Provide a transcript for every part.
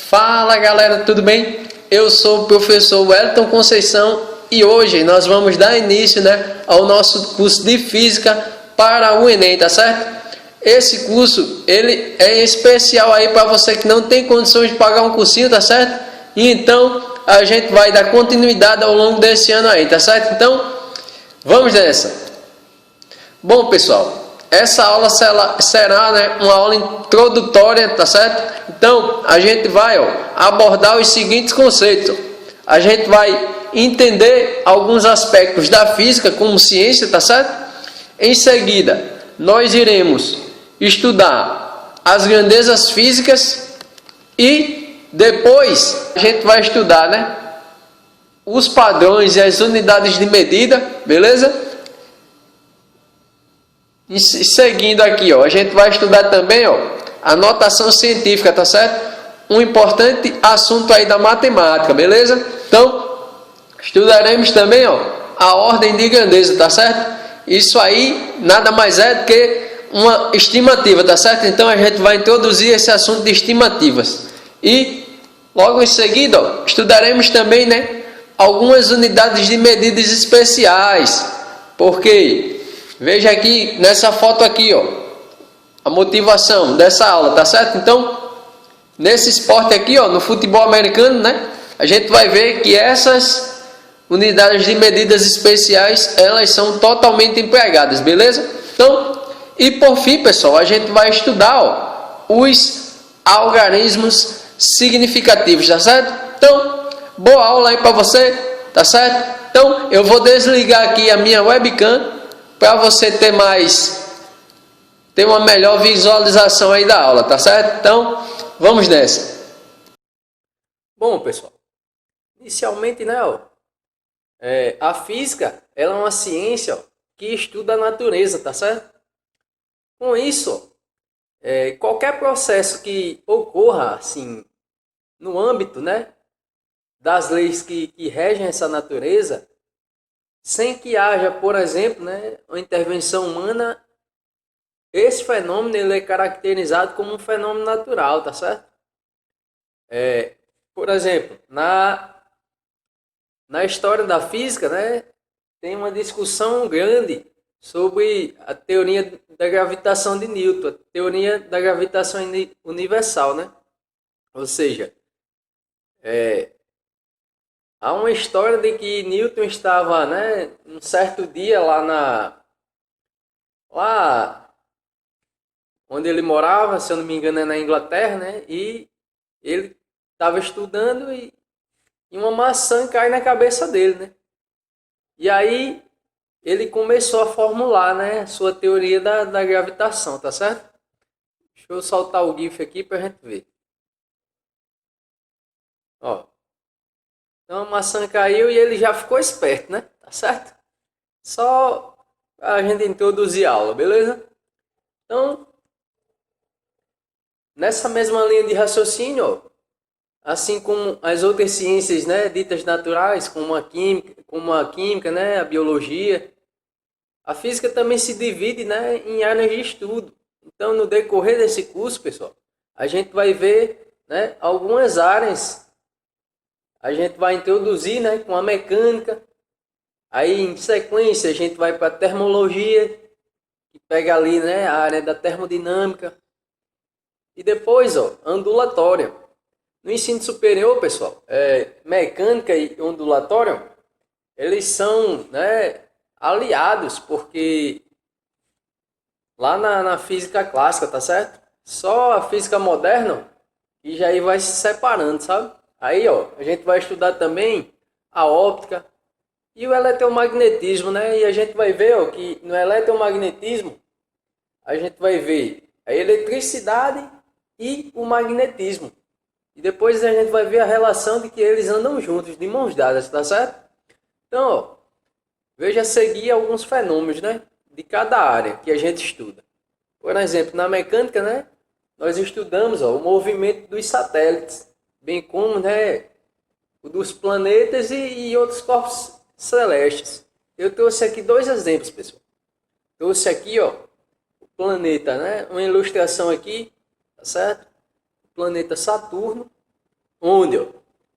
Fala galera, tudo bem? Eu sou o professor Wellington Conceição e hoje nós vamos dar início, ao nosso curso de Física para o Enem, tá certo? Esse curso, ele é especial aí para você que não tem condições de pagar um cursinho, tá certo? E então a gente vai dar continuidade ao longo desse ano aí, tá certo? Então, vamos nessa. Bom pessoal, essa aula será uma aula introdutória, tá certo? Então, a gente vai abordar os seguintes conceitos. A gente vai entender alguns aspectos da física como ciência, tá certo? Em seguida, nós iremos estudar as grandezas físicas e depois a gente vai estudar, os padrões e as unidades de medida, beleza? E seguindo aqui, a gente vai estudar também, a notação científica, tá certo? Um importante assunto aí da matemática, beleza? Então, estudaremos também, a ordem de grandeza, tá certo? Isso aí nada mais é do que uma estimativa, tá certo? Então a gente vai introduzir esse assunto de estimativas. E logo em seguida, estudaremos também, algumas unidades de medidas especiais. Porque veja aqui nessa foto aqui, a motivação dessa aula, tá certo? Então, nesse esporte aqui, no futebol americano, a gente vai ver que essas unidades de medidas especiais, elas são totalmente empregadas, beleza? Então, e por fim, pessoal, a gente vai estudar, os algarismos significativos, tá certo? Então, boa aula aí para você, tá certo? Então, eu vou desligar aqui a minha webcam para você ter uma melhor visualização aí da aula, tá certo? Então, vamos nessa. Bom, pessoal, inicialmente, a física, ela é uma ciência que estuda a natureza, tá certo? Com isso, qualquer processo que ocorra, assim, no âmbito, das leis que regem essa natureza, sem que haja, por exemplo, uma intervenção humana, esse fenômeno ele é caracterizado como um fenômeno natural, tá certo? Por exemplo, na história da física, tem uma discussão grande sobre a teoria da gravitação de Newton, a teoria da gravitação universal, Ou seja, há uma história de que Newton estava, um certo dia lá onde ele morava, se eu não me engano é na Inglaterra, e ele estava estudando e uma maçã cai na cabeça dele, E aí ele começou a formular, sua teoria da gravitação, tá certo? Deixa eu soltar o GIF aqui pra gente ver. Então a maçã caiu e ele já ficou esperto, Tá certo? Só a gente introduzir a aula, beleza? Então, nessa mesma linha de raciocínio, assim como as outras ciências, ditas naturais, como a química, a biologia, a física também se divide, em áreas de estudo. Então, no decorrer desse curso, pessoal, a gente vai ver, algumas áreas. A gente vai introduzir, com a mecânica. Aí, em sequência, a gente vai para a termologia, que pega ali, a área da termodinâmica. E depois, ondulatória. No ensino superior, pessoal, mecânica e ondulatória, eles são, aliados, porque lá na física clássica, tá certo? Só a física moderna e já aí vai se separando, sabe? Aí, a gente vai estudar também a óptica e o eletromagnetismo, E a gente vai ver, que no eletromagnetismo a gente vai ver a eletricidade e o magnetismo. E depois a gente vai ver a relação de que eles andam juntos, de mãos dadas, tá certo? Então, veja a seguir alguns fenômenos, de cada área que a gente estuda. Por exemplo, na mecânica, nós estudamos o movimento dos satélites, bem como o dos planetas e outros corpos celestes. Eu trouxe aqui dois exemplos, pessoal. Trouxe aqui o planeta, uma ilustração aqui, tá certo? O planeta Saturno onde ó,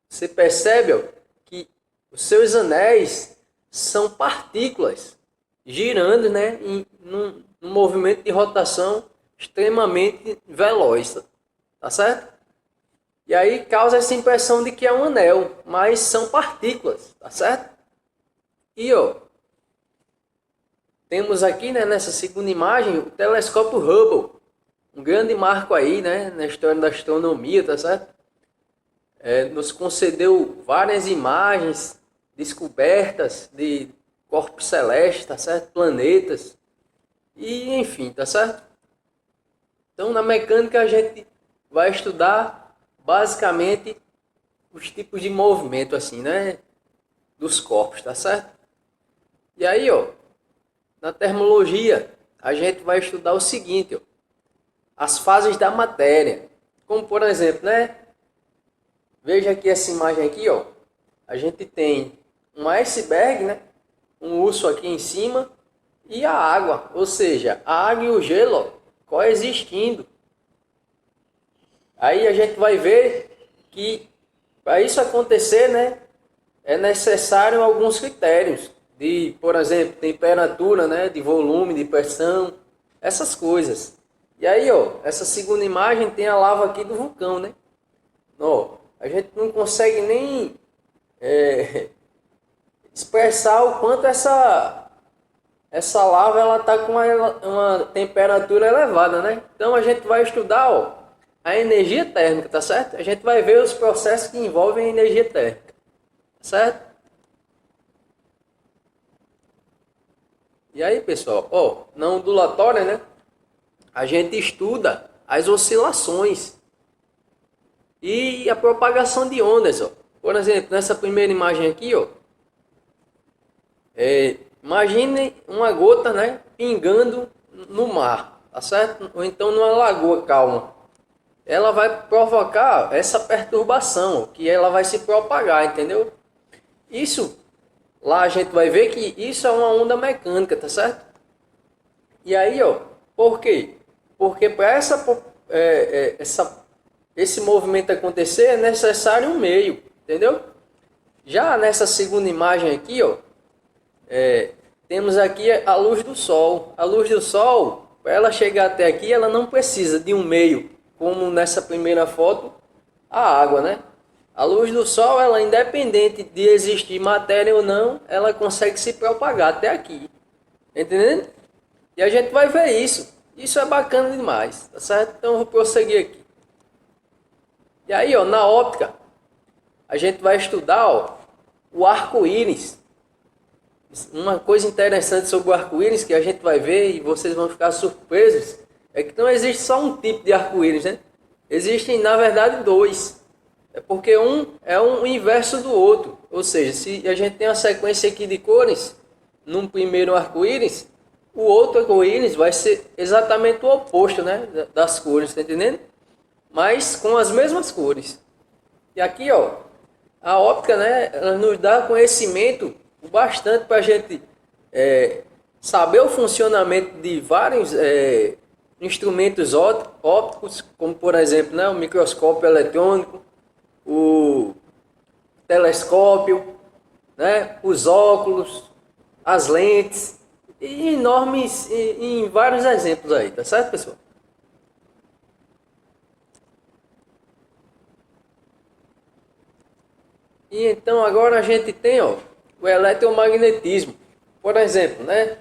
você percebe ó, que os seus anéis são partículas girando, né, num movimento de rotação extremamente veloz, tá certo? E aí causa essa impressão de que é um anel, mas são partículas, tá certo? E ó, temos aqui, né, nessa segunda imagem o telescópio Hubble, um grande marco aí, né, na história da astronomia, tá certo? Nos concedeu várias imagens, descobertas de corpos celestes, tá certo? Planetas, e enfim, tá certo? Então na mecânica a gente vai estudar basicamente os tipos de movimento assim, né, dos corpos, tá certo? E aí, ó, na termologia a gente vai estudar o seguinte, ó, as fases da matéria. Como por exemplo, né, veja aqui essa imagem aqui, ó. A gente tem um iceberg, né, um urso aqui em cima e a água, ou seja, a água e o gelo ó, coexistindo. Aí a gente vai ver que para isso acontecer, né, é necessário alguns critérios de, por exemplo, temperatura, né, de volume, de pressão, essas coisas. E aí, ó, essa segunda imagem tem a lava aqui do vulcão, né? Ó, a gente não consegue nem expressar o quanto essa lava ela tá com uma temperatura elevada, né? Então a gente vai estudar, ó, a energia térmica, tá certo? A gente vai ver os processos que envolvem a energia térmica, tá certo? E aí, pessoal, ó, na ondulatória, né? A gente estuda as oscilações e a propagação de ondas, ó. Por exemplo, nessa primeira imagem aqui, ó, imagine uma gota, né, pingando no mar, tá certo? Ou então numa lagoa calma. Ela vai provocar essa perturbação, ó, que ela vai se propagar, entendeu? Isso, lá a gente vai ver que isso é uma onda mecânica, tá certo? E aí, ó, por quê? Porque para esse movimento acontecer é necessário um meio, entendeu? Já nessa segunda imagem aqui, ó, temos aqui a luz do Sol. A luz do Sol, para ela chegar até aqui, ela não precisa de um meio, como nessa primeira foto, a água, né? A luz do Sol, ela independente de existir matéria ou não, ela consegue se propagar até aqui, entendendo? E a gente vai ver isso. Isso é bacana demais, tá certo? Então eu vou prosseguir aqui. E aí, ó, na óptica, a gente vai estudar, ó, o arco-íris. Uma coisa interessante sobre o arco-íris que a gente vai ver e vocês vão ficar surpresos é que não existe só um tipo de arco-íris, né? Existem, na verdade, dois. É porque um é um inverso do outro. Ou seja, se a gente tem uma sequência aqui de cores, num primeiro arco-íris, o outro arco-íris vai ser exatamente o oposto, né, das cores, tá entendendo? Mas com as mesmas cores. E aqui, ó, a óptica, né, ela nos dá conhecimento bastante para a gente saber o funcionamento de vários instrumentos ópticos, como por exemplo, né, o microscópio eletrônico, o telescópio, né, os óculos, as lentes, e enormes, em vários exemplos aí, tá certo, pessoal? E então agora a gente tem, ó, o eletromagnetismo. Por exemplo, né,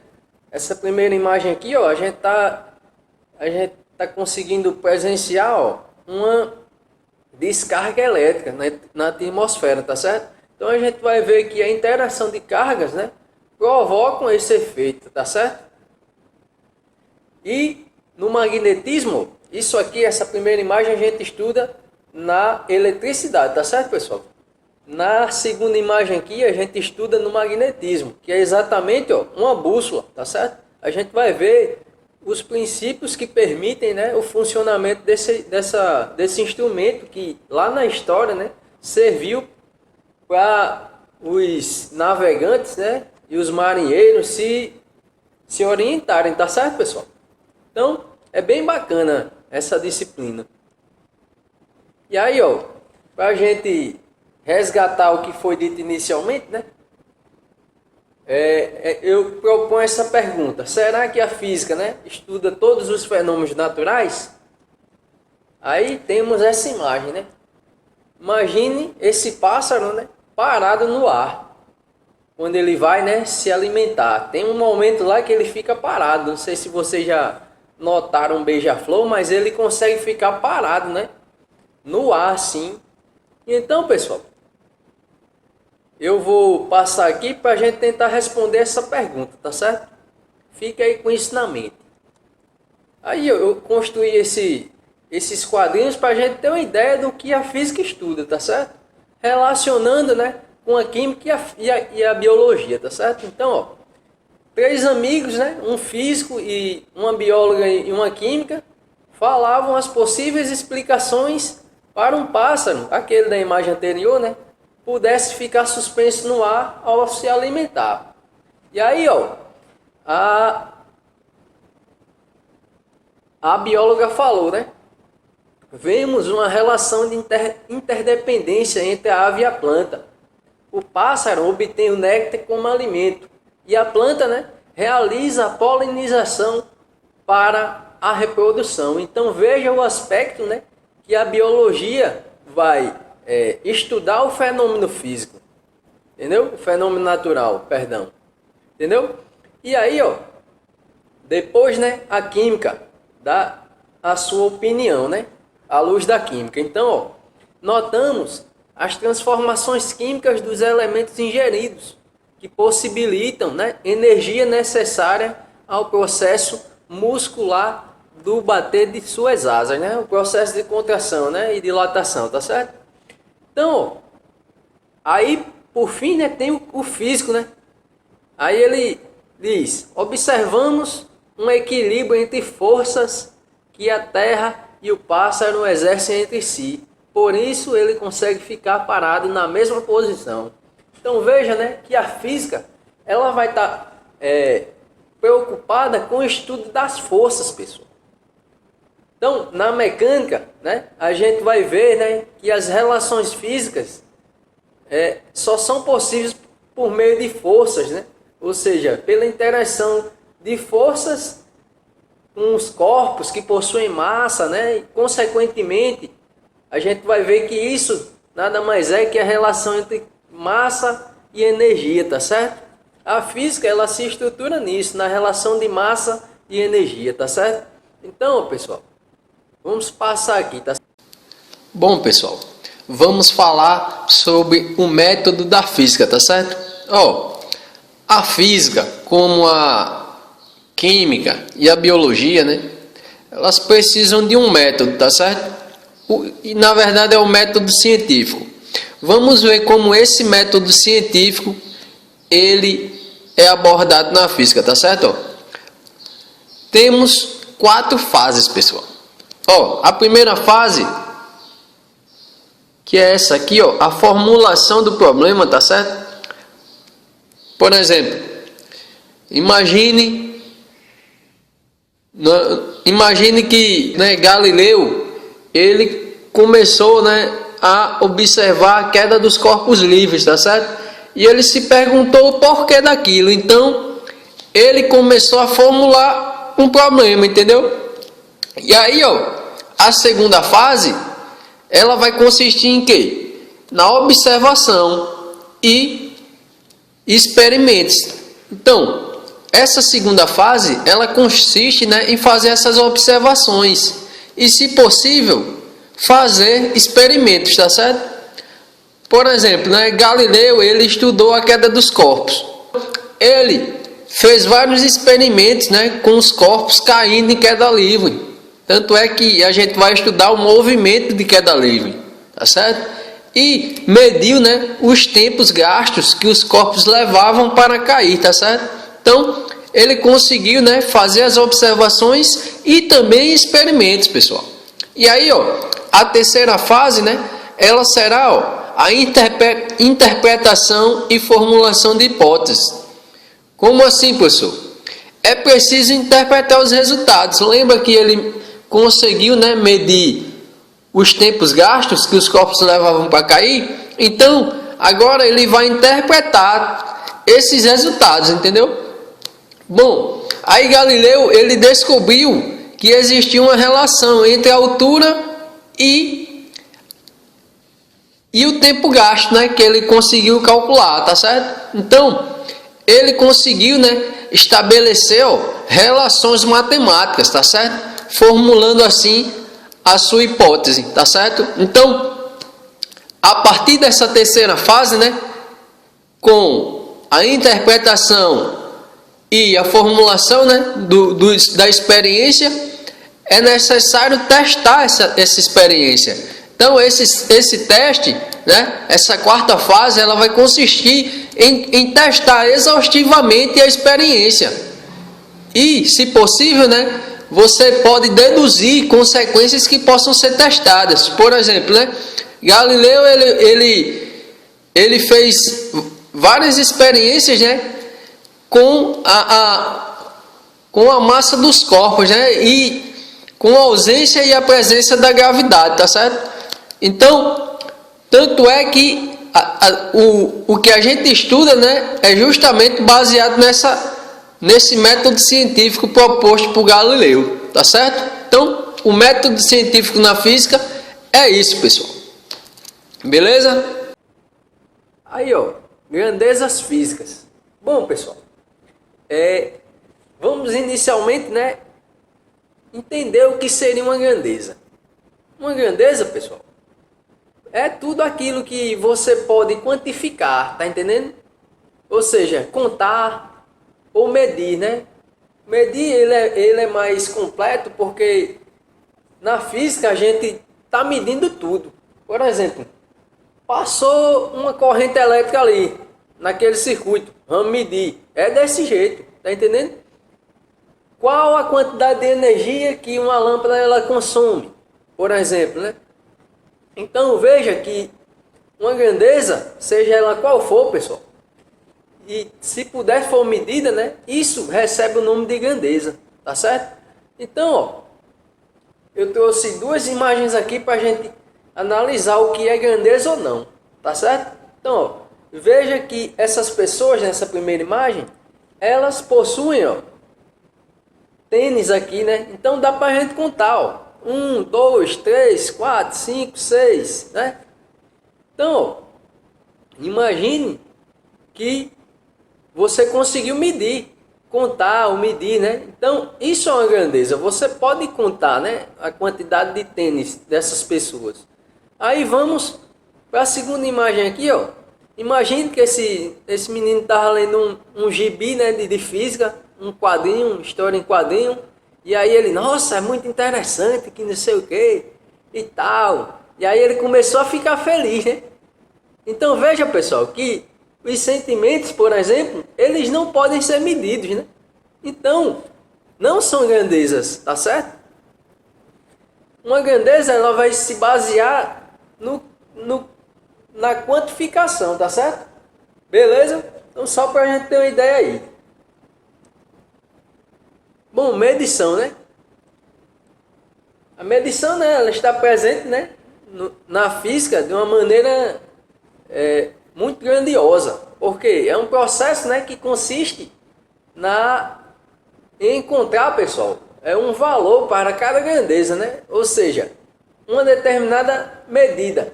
essa primeira imagem aqui, ó, a gente tá conseguindo presenciar, ó, uma descarga elétrica na atmosfera, tá certo? Então a gente vai ver que a interação de cargas, né, provocam esse efeito, tá certo? E no magnetismo, isso aqui, essa primeira imagem a gente estuda na eletricidade, tá certo, pessoal? Na segunda imagem aqui a gente estuda no magnetismo, que é exatamente, ó, uma bússola, tá certo? A gente vai ver os princípios que permitem, né, o funcionamento desse instrumento que lá na história, né, serviu para os navegantes, né, e os marinheiros se orientarem, tá certo, pessoal? Então, é bem bacana essa disciplina. E aí, ó, para a gente resgatar o que foi dito inicialmente, né? Eu proponho essa pergunta: será que a física, né, estuda todos os fenômenos naturais? Aí temos essa imagem, né? Imagine esse pássaro, né, parado no ar, quando ele vai, né, se alimentar. Tem um momento lá que ele fica parado. Não sei se vocês já notaram um beija-flor, mas ele consegue ficar parado, né, no ar, assim. Então, pessoal, eu vou passar aqui para a gente tentar responder essa pergunta, tá certo? Fica aí com isso na mente. Aí eu construí esses quadrinhos para a gente ter uma ideia do que a física estuda, tá certo? Relacionando, né, com a química e a biologia, tá certo? Então, ó, 3 amigos, né, um físico e uma bióloga e uma química, falavam as possíveis explicações para um pássaro, aquele da imagem anterior, né, pudesse ficar suspenso no ar ao se alimentar. E aí, ó, a bióloga falou, né? Vemos uma relação de interdependência entre a ave e a planta. O pássaro obtém o néctar como alimento e a planta, né, realiza a polinização para a reprodução. Então veja o aspecto, né, que a biologia vai estudar o fenômeno físico, entendeu? O fenômeno natural, perdão, entendeu? E aí, ó, depois, né, a química dá a sua opinião, né, à luz da química. Então, ó, notamos as transformações químicas dos elementos ingeridos, que possibilitam, né, energia necessária ao processo muscular do bater de suas asas, né, o processo de contração, né, e dilatação, tá certo? Então, aí, por fim, né, tem o físico, né? Aí ele diz: observamos um equilíbrio entre forças que a Terra e o pássaro exercem entre si. Por isso ele consegue ficar parado na mesma posição. Então veja, né, que a física ela vai estar preocupada com o estudo das forças, pessoal. Então, na mecânica, né, a gente vai ver, né, que as relações físicas só são possíveis por meio de forças, né? Ou seja, pela interação de forças com os corpos que possuem massa, né? E, consequentemente, a gente vai ver que isso nada mais é que a relação entre massa e energia, tá certo? A física ela se estrutura nisso, na relação de massa e energia, tá certo? Então, pessoal, vamos passar aqui, tá? Bom, pessoal, vamos falar sobre o método da física, tá certo? Ó, a física, como a química e a biologia, né? Elas precisam de um método, tá certo? E na verdade é o método científico. Vamos ver como esse método científico ele é abordado na física, tá certo? Ó, temos 4 fases, pessoal. Ó, a primeira fase, que é essa aqui, ó, a formulação do problema, tá certo? Por exemplo, imagine que, né, Galileu ele começou, né, a observar a queda dos corpos livres, tá certo? E ele se perguntou o porquê daquilo. Então ele começou a formular um problema, entendeu? E aí, ó, a segunda fase ela vai consistir em quê? Na observação e experimentos. Então, essa segunda fase, ela consiste, né, em fazer essas observações e, se possível, fazer experimentos, tá certo? Por exemplo, né, Galileu, ele estudou a queda dos corpos. Ele fez vários experimentos, né, com os corpos caindo em queda livre. Tanto é que a gente vai estudar o movimento de queda livre, tá certo? E mediu, né, os tempos gastos que os corpos levavam para cair, tá certo? Então, ele conseguiu, né, fazer as observações e também experimentos, pessoal. E aí, ó, a terceira fase, né, ela será, ó, a interpretação e formulação de hipóteses. Como assim, professor? É preciso interpretar os resultados. Lembra que ele conseguiu, né, medir os tempos gastos que os corpos levavam para cair, então agora ele vai interpretar esses resultados, entendeu? Bom, aí Galileu ele descobriu que existia uma relação entre a altura e o tempo gasto, né, que ele conseguiu calcular, tá certo? Então, ele conseguiu, né, estabelecer relações matemáticas, tá certo? Formulando assim a sua hipótese, tá certo? Então, a partir dessa terceira fase, né, com a interpretação e a formulação, né, da experiência, é necessário testar essa experiência. Então, esse teste, né, essa quarta fase, ela vai consistir em testar exaustivamente a experiência. E, se possível, né, você pode deduzir consequências que possam ser testadas. Por exemplo, né, Galileu ele fez várias experiências, né, com a massa dos corpos, né, e com a ausência e a presença da gravidade, tá certo? Então, tanto é que o que a gente estuda, né, é justamente baseado nesse método científico proposto por Galileu, tá certo? Então, o método científico na física é isso, pessoal. Beleza? Aí, ó, grandezas físicas. Bom, pessoal, vamos inicialmente, né, entender o que seria uma grandeza. Uma grandeza, pessoal, é tudo aquilo que você pode quantificar, tá entendendo? Ou seja, contar ou medir, né? Medir ele é mais completo porque na física a gente tá medindo tudo. Por exemplo, passou uma corrente elétrica ali naquele circuito, vamos medir. É desse jeito, tá entendendo? Qual a quantidade de energia que uma lâmpada ela consome, por exemplo, né? Então veja que uma grandeza, seja ela qual for, pessoal, e se puder for medida, né, isso recebe o nome de grandeza, tá certo? Então, ó, eu trouxe duas imagens aqui para a gente analisar o que é grandeza ou não, tá certo? Então, ó, veja que essas pessoas nessa primeira imagem, elas possuem, ó, tênis aqui, né? Então dá para a gente contar, ó. 1, 2, 3, 4, 5, 6, né? Então, imagine que você conseguiu medir, contar ou medir, né? Então, isso é uma grandeza. Você pode contar, né, a quantidade de tênis dessas pessoas. Aí vamos para a segunda imagem aqui, ó. Imagine que esse menino estava lendo um gibi, né, de física, um quadrinho, história em quadrinho. E aí ele, nossa, é muito interessante, que não sei o que e tal. E aí ele começou a ficar feliz, né? Então veja, pessoal, que os sentimentos, por exemplo, eles não podem ser medidos, né? Então, não são grandezas, tá certo? Uma grandeza, ela vai se basear na quantificação, tá certo? Beleza? Então, só para a gente ter uma ideia aí. Bom, medição, né? A medição, né, ela está presente, né, na física de uma maneira muito grandiosa. Porque é um processo, né, que consiste em encontrar, pessoal, um valor para cada grandeza, né? Ou seja, uma determinada medida.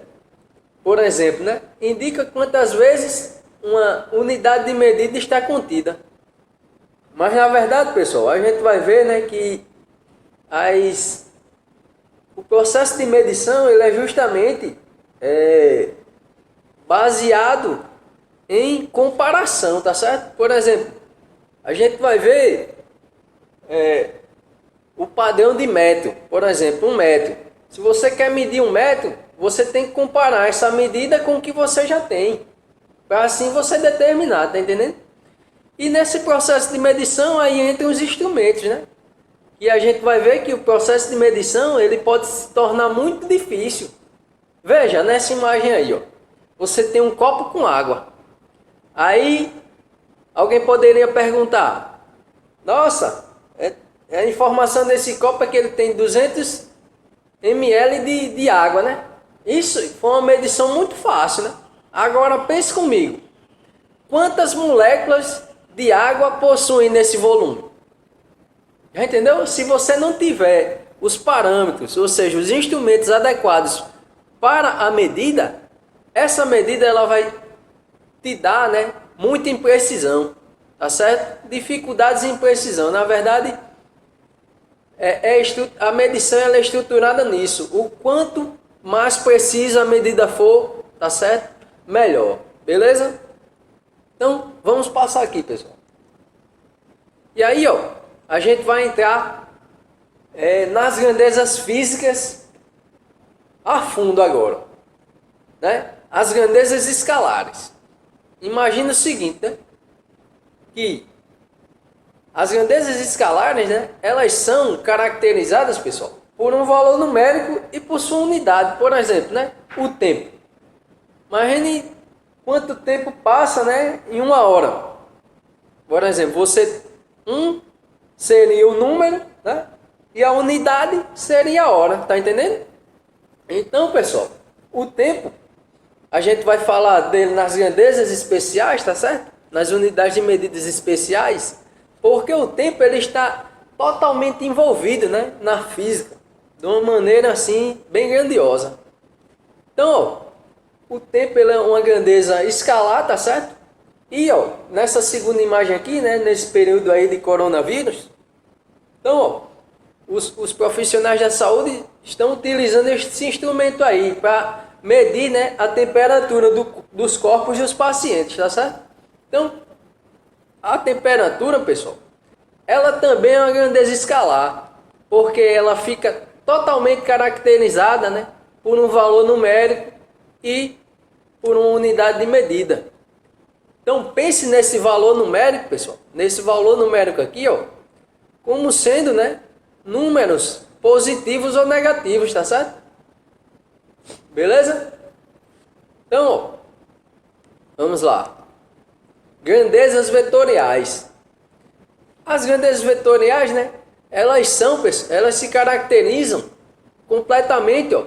Por exemplo, né, indica quantas vezes uma unidade de medida está contida. Mas na verdade, pessoal, a gente vai ver, né, que o processo de medição ele é justamente baseado em comparação, tá certo? Por exemplo, a gente vai ver o padrão de metro. Por exemplo, um metro. Se você quer medir um metro, você tem que comparar essa medida com o que você já tem, para assim você determinar, tá entendendo? E nesse processo de medição aí entram os instrumentos, né? E a gente vai ver que o processo de medição ele pode se tornar muito difícil. Veja, nessa imagem aí, ó, você tem um copo com água. Aí alguém poderia perguntar, nossa, a informação desse copo é que ele tem 200 ml de água, né? Isso foi uma medição muito fácil, né? Agora pense comigo. Quantas moléculas de água possuem nesse volume? Já entendeu? Se você não tiver os parâmetros, ou seja, os instrumentos adequados para a medida, essa medida ela vai te dar, né, muita imprecisão, tá certo? Dificuldades em precisão. Na verdade, a medição ela é estruturada nisso. O quanto mais precisa a medida for, tá certo? Melhor. Beleza? Então, vamos passar aqui, pessoal. E aí, ó, a gente vai entrar nas grandezas físicas a fundo agora, né? As grandezas escalares. Imagina o seguinte, né? Que as grandezas escalares, né? Elas são caracterizadas, pessoal, por um valor numérico e por sua unidade. Por exemplo, né? O tempo. Imagine quanto tempo passa, né? Em uma hora. Por exemplo, seria o número, né? E a unidade seria a hora, tá entendendo? Então, pessoal, o tempo, a gente vai falar dele nas grandezas especiais, tá certo? Nas unidades de medidas especiais, porque o tempo ele está totalmente envolvido, né, na física, de uma maneira assim, bem grandiosa. Então, ó, o tempo ele é uma grandeza escalar, tá certo? E, ó, nessa segunda imagem aqui, né, nesse período aí de coronavírus, então, ó, os profissionais da saúde estão utilizando esse instrumento aí para medir, né, a temperatura dos corpos dos pacientes, tá certo? Então, a temperatura, pessoal, ela também é uma grandeza escalar, porque ela fica totalmente caracterizada, né, por um valor numérico e por uma unidade de medida. Então, pense nesse valor numérico, pessoal, nesse valor numérico aqui, ó, como sendo, né, números positivos ou negativos, tá certo? Beleza? Então, ó, vamos lá. Grandezas vetoriais. As grandezas vetoriais, né? Elas se caracterizam completamente, ó,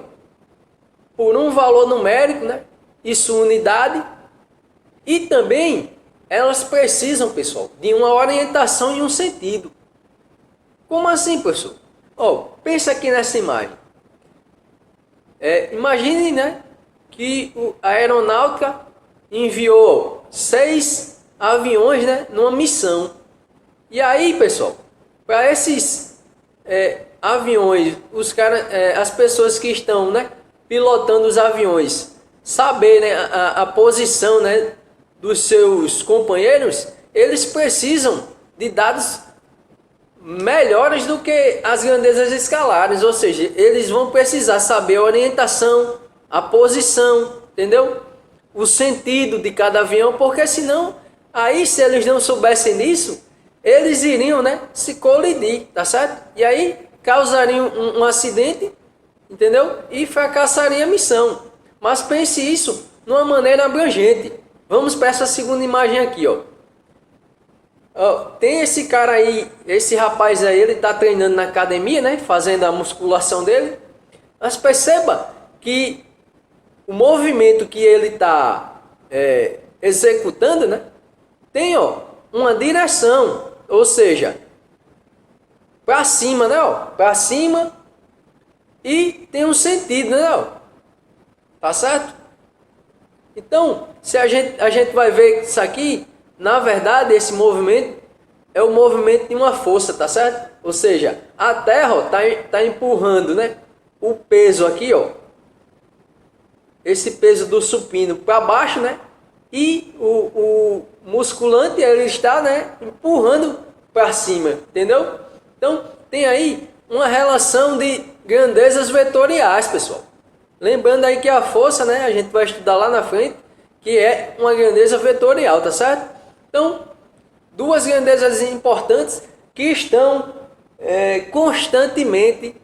por um valor numérico, né? E sua unidade. E também elas precisam, pessoal, de uma orientação e um sentido. Como assim, professor? Ó, pensa aqui nessa imagem. Imagine, né, que a aeronáutica enviou 6 aviões, né, numa missão. E aí, pessoal, para esses aviões, as pessoas que estão, né, pilotando os aviões, saber, né, a posição, né, dos seus companheiros, eles precisam de dados melhores do que as grandezas escalares, ou seja, eles vão precisar saber a orientação, a posição, entendeu? O sentido de cada avião, porque senão, aí se eles não soubessem disso, eles iriam, né, se colidir, tá certo? E aí causariam um acidente, entendeu? E fracassaria a missão. Mas pense isso de uma maneira abrangente. Vamos para essa segunda imagem aqui, ó. Tem esse cara aí, esse rapaz aí, ele está treinando na academia, né? Fazendo a musculação dele. Mas perceba que o movimento que ele está executando, né? Tem, ó, uma direção, ou seja, para cima, né? Para cima e tem um sentido, né? Ó, tá certo? Então, se a gente vai ver isso aqui. Na verdade, esse movimento é o movimento de uma força, tá certo? Ou seja, a Terra, ó, tá empurrando, né, o peso aqui, ó, esse peso do supino para baixo, né? E o musculante ele está, né, empurrando para cima, entendeu? Então, tem aí uma relação de grandezas vetoriais, pessoal. Lembrando aí que a força, né, a gente vai estudar lá na frente, que é uma grandeza vetorial, tá certo? Então, duas grandezas importantes que estão constantemente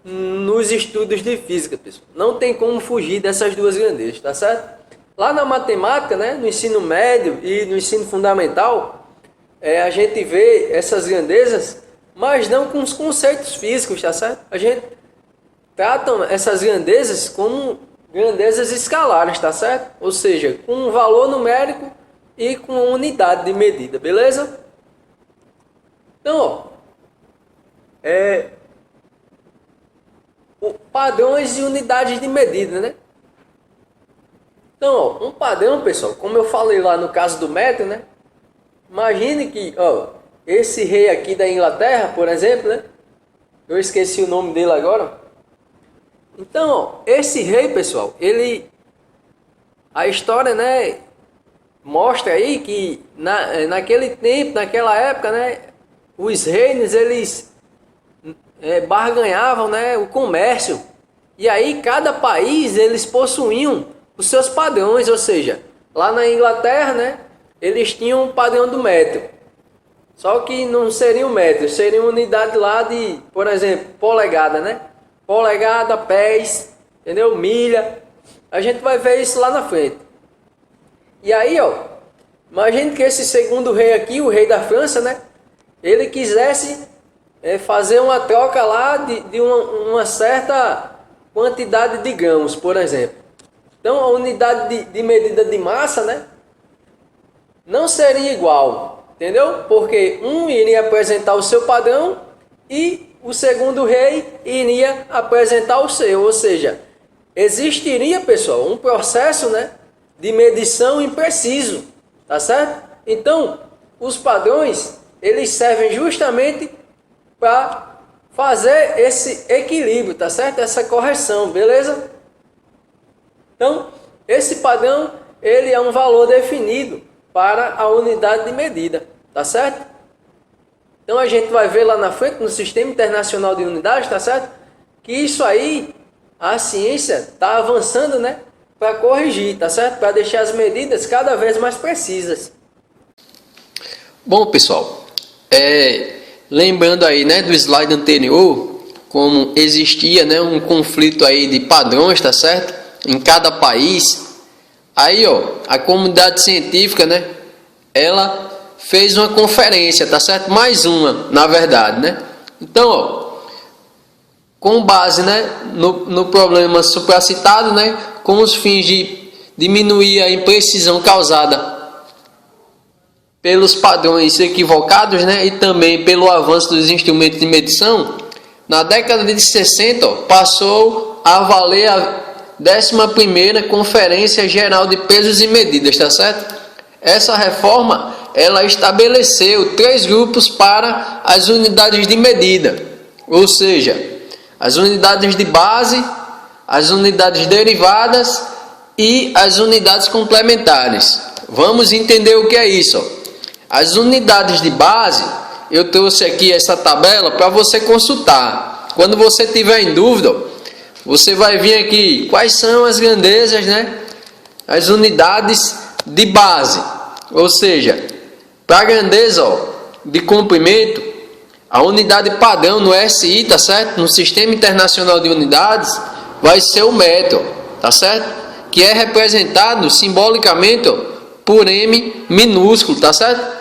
nos estudos de física, pessoal. Não tem como fugir dessas duas grandezas, tá certo? Lá na matemática, né, no ensino médio e no ensino fundamental, a gente vê essas grandezas, mas não com os conceitos físicos, tá certo? A gente tratam essas grandezas como grandezas escalares, tá certo? Ou seja, com um valor numérico e com unidade de medida, beleza? Então, padrões e unidades de medida, né? Então, um padrão, pessoal, como eu falei lá no caso do metro, né? Imagine que, esse rei aqui da Inglaterra, por exemplo, né? Eu esqueci o nome dele agora. Então, esse rei, pessoal, a história, né, mostra aí que naquele tempo, naquela época, né, os reinos, eles barganhavam, né, o comércio. E aí, cada país, eles possuíam os seus padrões, ou seja, lá na Inglaterra, né, eles tinham um padrão do metro. Só que não seria um metro, seria uma unidade lá de, por exemplo, polegada, né? Polegada, pés, entendeu? Milha. A gente vai ver isso lá na frente. E aí, imagine que esse segundo rei aqui, o rei da França, né? Ele quisesse fazer uma troca lá de uma certa quantidade de grãos, por exemplo. Então, a unidade de medida de massa, né, não seria igual, entendeu? Porque um iria apresentar o seu padrão e o segundo rei iria apresentar o seu. Ou seja, existiria, pessoal, um processo, né, de medição impreciso, tá certo? Então, os padrões, eles servem justamente para fazer esse equilíbrio, tá certo? Essa correção, beleza? Então, esse padrão, ele é um valor definido para a unidade de medida, tá certo? Então, a gente vai ver lá na frente, no Sistema Internacional de Unidades, tá certo? Que isso aí, a ciência está avançando, né? Para corrigir, tá certo? Para deixar as medidas cada vez mais precisas. Bom, pessoal, lembrando aí, né, do slide anterior, como existia, né, um conflito aí de padrões, tá certo? Em cada país. Aí, a comunidade científica, né, ela fez uma conferência, tá certo? Mais uma, na verdade, né? Então, com base, né, no problema supracitado, né, com os fins de diminuir a imprecisão causada pelos padrões equivocados, né, e também pelo avanço dos instrumentos de medição, na década de 60, passou a valer a 11ª Conferência Geral de Pesos e Medidas, tá certo? Essa reforma, ela estabeleceu 3 grupos para as unidades de medida, ou seja, as unidades de base, as unidades derivadas e as unidades complementares. Vamos entender o que é isso. As unidades de base, eu trouxe aqui essa tabela para você consultar. Quando você tiver em dúvida, você vai vir aqui, quais são as grandezas, né? As unidades de base. Ou seja, para a grandeza de comprimento, a unidade padrão no SI, tá certo? No Sistema Internacional de Unidades, vai ser o metro, tá certo? Que é representado simbolicamente por M minúsculo, tá certo?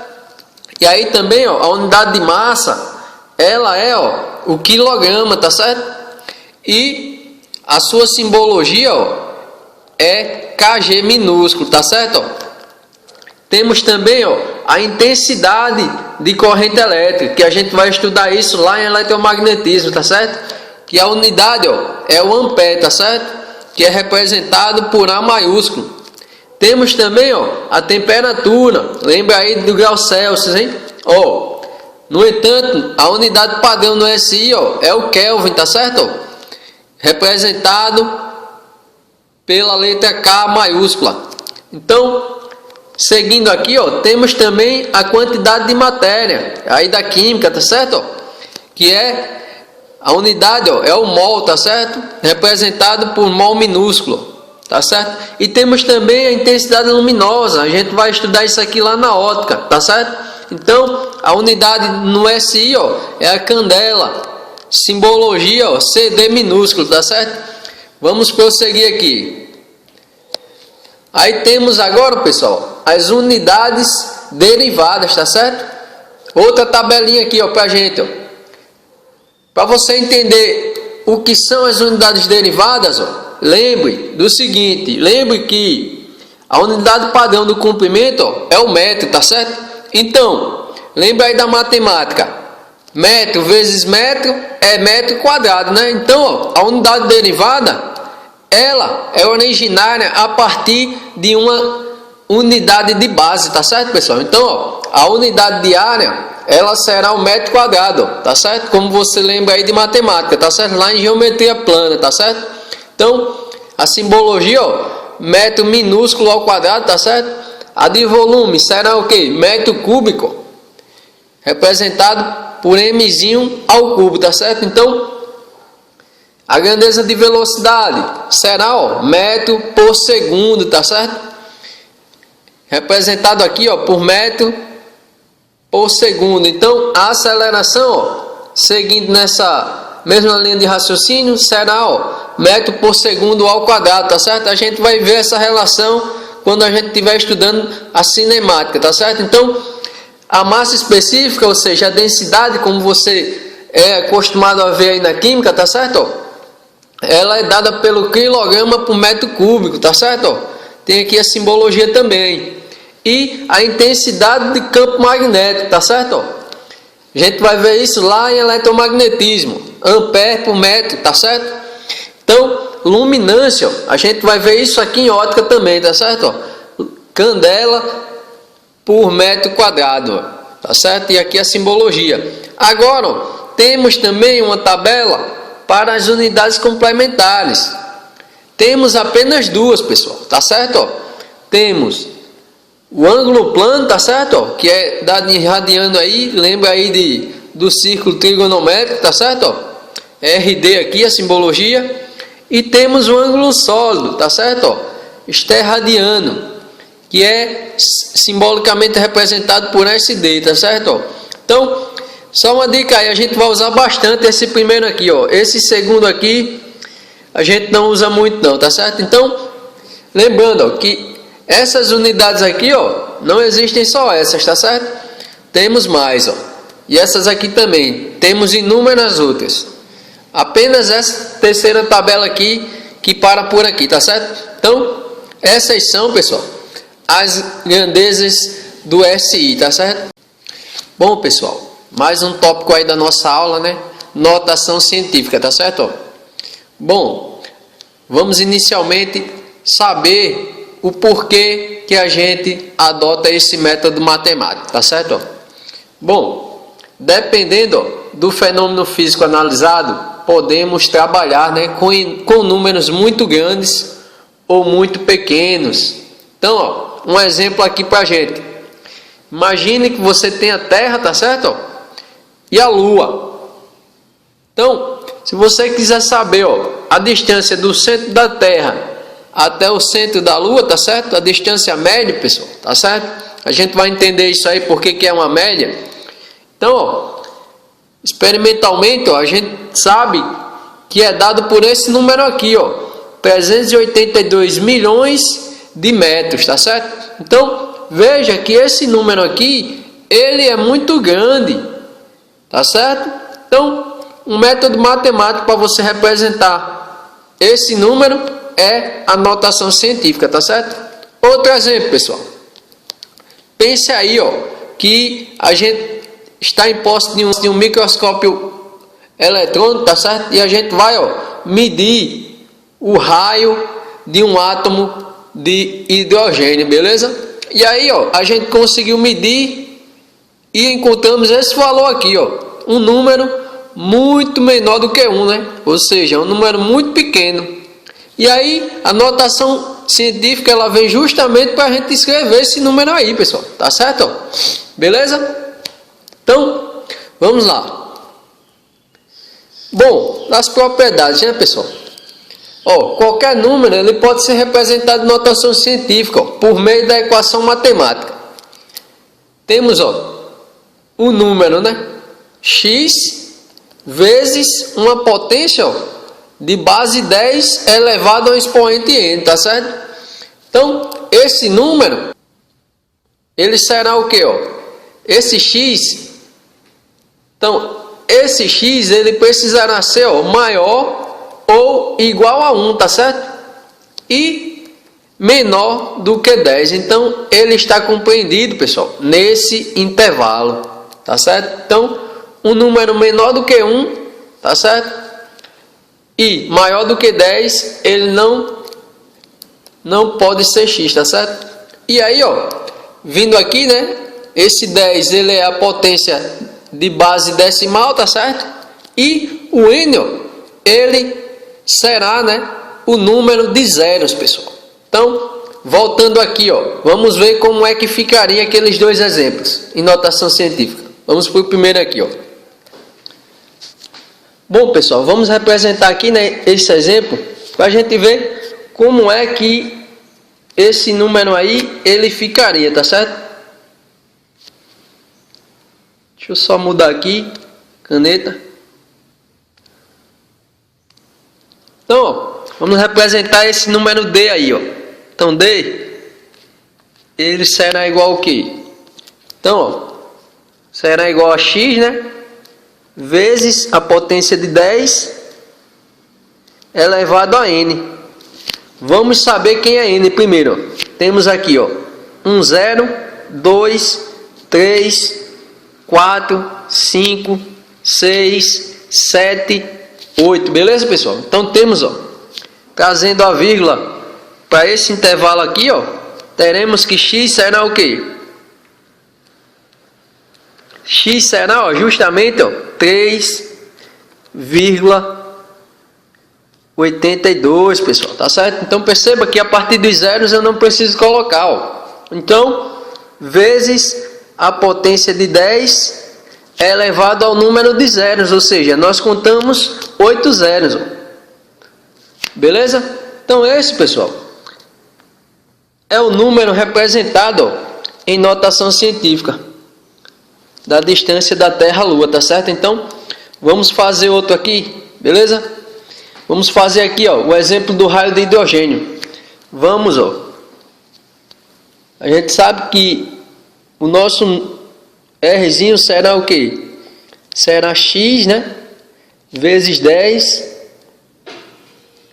E aí também, a unidade de massa, ela é o quilograma, tá certo? E a sua simbologia é Kg minúsculo, tá certo? Temos também a intensidade de corrente elétrica, que a gente vai estudar isso lá em eletromagnetismo, tá certo? Que a unidade é o ampere, tá certo? Que é representado por A maiúsculo. Temos também a temperatura, lembra aí do grau Celsius, hein? No entanto, a unidade padrão no SI é o Kelvin, tá certo? Representado pela letra K maiúscula. Então, seguindo aqui, temos também a quantidade de matéria, aí da química, tá certo? Que é a unidade, é o mol, tá certo? Representado por mol minúsculo, tá certo? E temos também a intensidade luminosa, a gente vai estudar isso aqui lá na ótica, tá certo? Então, a unidade no SI, é a candela. Simbologia, CD minúsculo, tá certo? Vamos prosseguir aqui. Aí temos agora, pessoal, as unidades derivadas, tá certo? Outra tabelinha aqui, pra gente, para você entender o que são as unidades derivadas, ó, lembre do seguinte, lembre que a unidade padrão do comprimento, ó, é o metro, tá certo? Então, lembre aí da matemática, metro vezes metro é metro quadrado, né? Então, ó, a unidade derivada, ela é originária a partir de uma unidade de base, tá certo, pessoal? Então, ó, a unidade de área, ela será o metro quadrado, tá certo? Como você lembra aí de matemática, tá certo? Lá em geometria plana, tá certo? Então, a simbologia, ó, metro minúsculo ao quadrado, tá certo? A de volume será o quê? Metro cúbico, representado por mzinho ao cubo, tá certo? Então, a grandeza de velocidade será, ó, metro por segundo, tá certo? Representado aqui, ó, por metro por segundo. Então, a aceleração, ó, seguindo nessa mesma linha de raciocínio, será, ó, metro por segundo ao quadrado, tá certo? A gente vai ver essa relação quando a gente estiver estudando a cinemática, tá certo? Então, a massa específica, ou seja, a densidade, como você é acostumado a ver aí na química, tá certo? Ó, ela é dada pelo quilograma por metro cúbico, tá certo? Ó, tem aqui a simbologia também. E a intensidade de campo magnético, tá certo? Ó, a gente vai ver isso lá em eletromagnetismo, ampere por metro, tá certo? Então, luminância, ó, a gente vai ver isso aqui em ótica também, tá certo? Ó, candela por metro quadrado, ó, tá certo? E aqui a simbologia. Agora, ó, temos também uma tabela para as unidades complementares. Temos apenas duas, pessoal, tá certo? Ó, temos o ângulo plano, tá certo? Ó, que é dado em radiano aí, lembra aí do círculo trigonométrico, tá certo? Ó, RD aqui, a simbologia. E temos o ângulo sólido, tá certo? Ó, esterradiano, que é simbolicamente representado por SD, tá certo? Ó, então, só uma dica aí, a gente vai usar bastante esse primeiro aqui, ó. Esse segundo aqui, a gente não usa muito não, tá certo? Então, lembrando, ó, que essas unidades aqui, ó, não existem só essas, tá certo? Temos mais, ó. E essas aqui também, temos inúmeras outras. Apenas essa terceira tabela aqui que para por aqui, tá certo? Então, essas são, pessoal, as grandezas do SI, tá certo? Bom, pessoal, mais um tópico aí da nossa aula, né? Notação científica, tá certo? Bom, vamos inicialmente saber o porquê que a gente adota esse método matemático, tá certo? Bom, dependendo do fenômeno físico analisado, podemos trabalhar, né, com números muito grandes ou muito pequenos. Então, ó, um exemplo aqui pra gente. Imagine que você tem a Terra, tá certo? E a Lua. Então, se você quiser saber, ó, a distância do centro da Terra até o centro da Lua, tá certo? A distância média, pessoal, tá certo? A gente vai entender isso aí, porque que é uma média. Então, ó, experimentalmente, ó, a gente sabe que é dado por esse número aqui, ó, 382 milhões de metros, tá certo? Então, veja que esse número aqui, ele é muito grande, tá certo? Então, um método matemático para você representar esse número é a notação científica, tá certo? Outro exemplo, pessoal. Pense aí, ó, que a gente está em posse de um microscópio eletrônico, tá certo? E a gente vai, ó, medir o raio de um átomo de hidrogênio, beleza? E aí, ó, a gente conseguiu medir e encontramos esse valor aqui, ó, um número muito menor do que 1, né? Ou seja, um número muito pequeno. E aí, a notação científica, ela vem justamente para a gente escrever esse número aí, pessoal. Tá certo? Beleza? Então, vamos lá. Bom, as propriedades, né, pessoal? Ó, qualquer número, ele pode ser representado em notação científica, ó, por meio da equação matemática. Temos, ó, o número, né? X vezes uma potência, ó, de base 10 elevado ao expoente n, tá certo? Então, esse número, ele será o que, ó? Esse x, então, esse x, ele precisará ser, ó, maior ou igual a 1, tá certo? E menor do que 10. Então, ele está compreendido, pessoal, nesse intervalo, tá certo? Então, um número menor do que 1, tá certo? E maior do que 10, ele não pode ser x, tá certo? E aí, ó, vindo aqui, né? Esse 10, ele é a potência de base decimal, tá certo? E o n, ó, ele será, né, o número de zeros, pessoal. Então, voltando aqui, ó, vamos ver como é que ficaria aqueles dois exemplos em notação científica. Vamos para o primeiro aqui, ó. Bom, pessoal, vamos representar aqui, né, esse exemplo para a gente ver como é que esse número aí ele ficaria, tá certo? Deixa eu só mudar aqui, caneta. Então, ó, vamos representar esse número D aí, ó. Então, D, ele será igual ao quê? Então, ó, será igual a x, né? Vezes a potência de 10 elevado a n. Vamos saber quem é n primeiro, ó. Temos aqui, ó, 1, 0, 2, 3, 4, 5, 6, 7, 8. Beleza, pessoal? Então temos, ó, trazendo a vírgula para esse intervalo aqui, ó, teremos que x será o quê? X será, ó, justamente, ó, 3,82, pessoal, tá certo? Então perceba que a partir dos zeros eu não preciso colocar, ó. Então, vezes a potência de 10 é elevado ao número de zeros, ou seja, nós contamos 8 zeros, ó. Beleza? Então esse, pessoal, é o número representado, ó, em notação científica da distância da Terra à Lua, tá certo? Então, vamos fazer outro aqui, beleza? Vamos fazer aqui, ó, o exemplo do raio de hidrogênio. Vamos, ó. A gente sabe que o nosso Rzinho será o quê? Será x, né? Vezes 10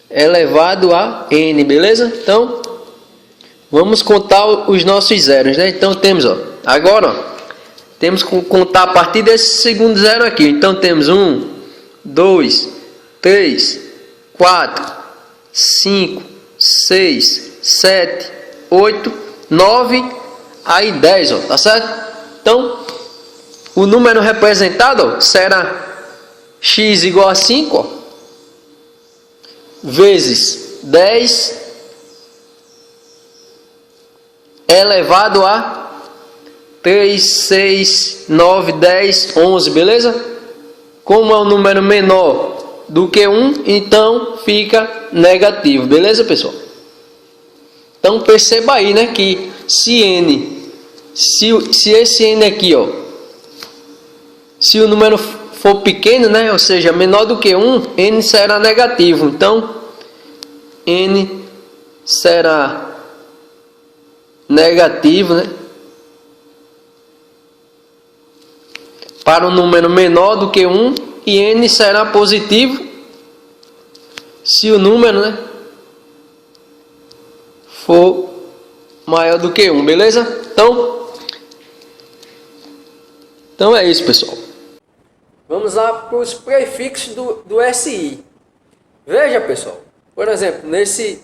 elevado a n, beleza? Então, vamos contar os nossos zeros, né? Então, temos, ó, agora, ó, temos que contar a partir desse segundo zero aqui. Então temos 1, 2, 3, 4, 5, 6, 7, 8, 9, aí 10, ó, tá certo? Então, o número representado, ó, será x igual a 5, ó, vezes 10 elevado a 3, 6, 9, 10, 11, beleza? Como é um número menor do que 1, então fica negativo, beleza, pessoal? Então perceba aí, né, que se esse n aqui, ó, se o número for pequeno, né, ou seja, menor do que 1, n será negativo. Então, n será negativo, né? Para um número menor do que 1, e n será positivo se o número, né, for maior do que 1, beleza? Então é isso, pessoal. Vamos lá para os prefixos do SI. Veja, pessoal, por exemplo, nesse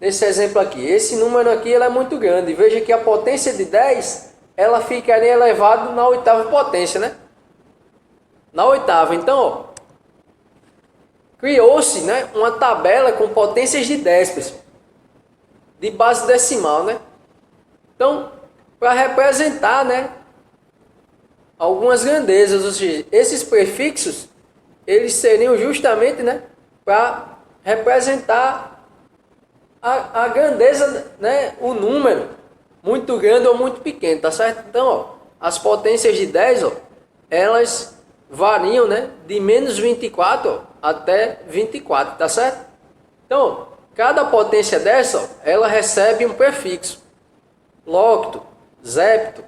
exemplo aqui, esse número aqui ele é muito grande. Veja que a potência de 10, ela ficaria elevada na oitava potência, né? Na oitava. Então, ó, criou-se, né, uma tabela com potências de 10, pessoal, de base decimal, né? Então, para representar, né, algumas grandezas, ou seja, esses prefixos, eles seriam justamente, né, para representar a grandeza, né, o número muito grande ou muito pequeno, tá certo? Então, ó, as potências de 10, ó, elas variam, né, de menos 24, ó, até 24, tá certo? Então, cada potência dessa, ó, ela recebe um prefixo: locto, zepto,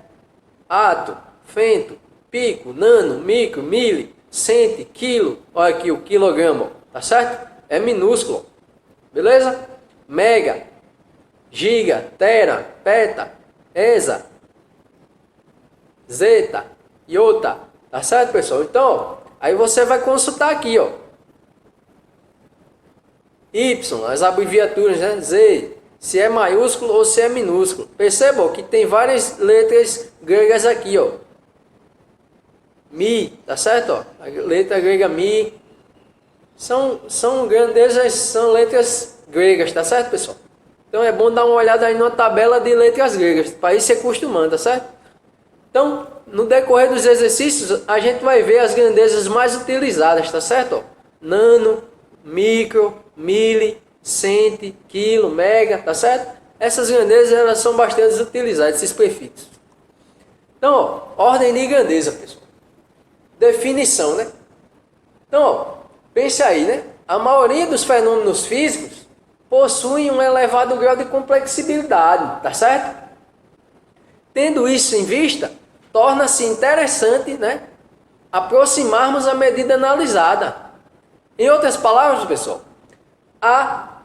ato, fento, pico, nano, micro, mili, cento, quilo. Olha aqui o quilograma, ó, tá certo? é minúsculo. Beleza? Mega, giga, tera, peta, exa, zeta, iota. Tá certo, pessoal? Então, ó, aí você vai consultar aqui, ó. Y, as abreviaturas, né? Z, se é maiúsculo ou se é minúsculo. Percebam que tem várias letras gregas aqui, ó. Mi, tá certo? Ó? A letra grega Mi. São grandezas, são letras gregas, tá certo, pessoal? Então é bom dar uma olhada aí numa tabela de letras gregas, para ir se acostumando, tá certo? Então, no decorrer dos exercícios, a gente vai ver as grandezas mais utilizadas, tá certo? Ó? Nano, micro, mili, centi, quilo, mega, tá certo? Essas grandezas elas são bastante utilizadas, esses prefixos. Então, ó, ordem de grandeza, pessoal. Definição, né? Então, ó, pense aí, né? A maioria dos fenômenos físicos possuem um elevado grau de complexibilidade, tá certo? Tendo isso em vista, torna-se interessante, né, aproximarmos a medida analisada. Em outras palavras, pessoal, a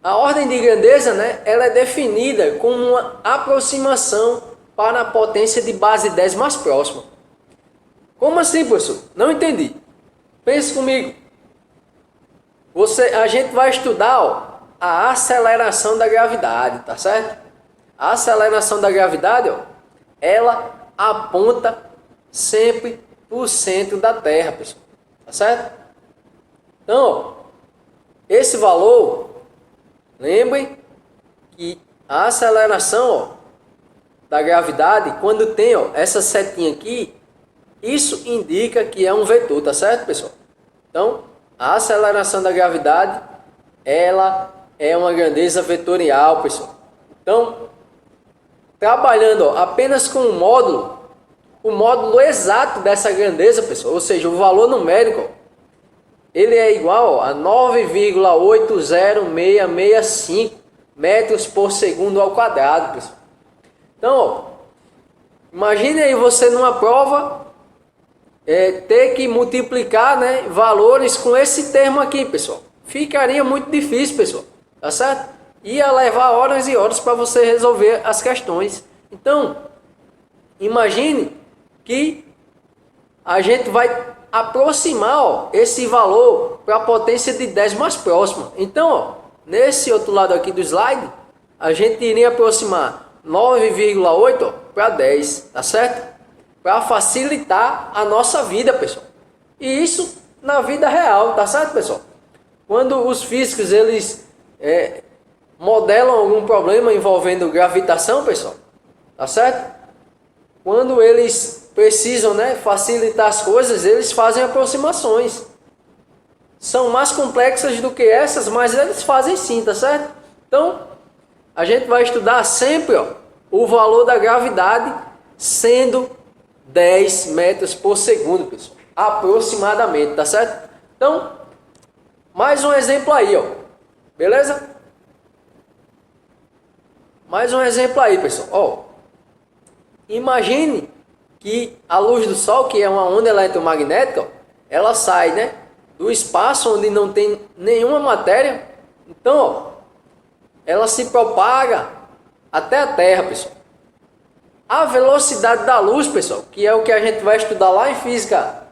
ordem de grandeza, né, ela é definida como uma aproximação para a potência de base 10 mais próxima. Como assim, professor? Não entendi. Pense comigo. A gente vai estudar, ó, a aceleração da gravidade, tá certo? A aceleração da gravidade, ó, ela aponta sempre para o centro da Terra, pessoal. Tá certo? Então, ó, esse valor, lembrem que a aceleração, ó, da gravidade, quando tem, ó, essa setinha aqui, isso indica que é um vetor, tá certo, pessoal? Então, a aceleração da gravidade, ela é uma grandeza vetorial, pessoal. Então, trabalhando, ó, apenas com o módulo exato dessa grandeza, pessoal, ou seja, o valor numérico, ó, ele é igual, ó, a 9,80665 metros por segundo ao quadrado, pessoal. Então, ó, imagine aí você numa prova ter que multiplicar, né, valores com esse termo aqui, pessoal. Ficaria muito difícil, pessoal, tá certo? Ia levar horas e horas para você resolver as questões. Então, imagine que a gente vai aproximar, ó, esse valor para a potência de 10 mais próxima. Então, ó, nesse outro lado aqui do slide, a gente iria aproximar 9,8 para 10, tá certo? Para facilitar a nossa vida, pessoal. E isso na vida real, tá certo, pessoal? Quando os físicos eles modelam algum problema envolvendo gravitação, pessoal, tá certo? Quando eles precisam, né, facilitar as coisas, eles fazem aproximações. São mais complexas do que essas, mas eles fazem sim, tá certo? Então, a gente vai estudar sempre, ó, o valor da gravidade sendo 10 metros por segundo, pessoal. Aproximadamente, tá certo? Então, mais um exemplo aí, ó. Beleza? Mais um exemplo aí, pessoal. Ó, imagine que a luz do Sol, que é uma onda eletromagnética, ó, ela sai, né, do espaço onde não tem nenhuma matéria. Então, ó, ela se propaga até a Terra, pessoal. A velocidade da luz, pessoal, que é o que a gente vai estudar lá em física,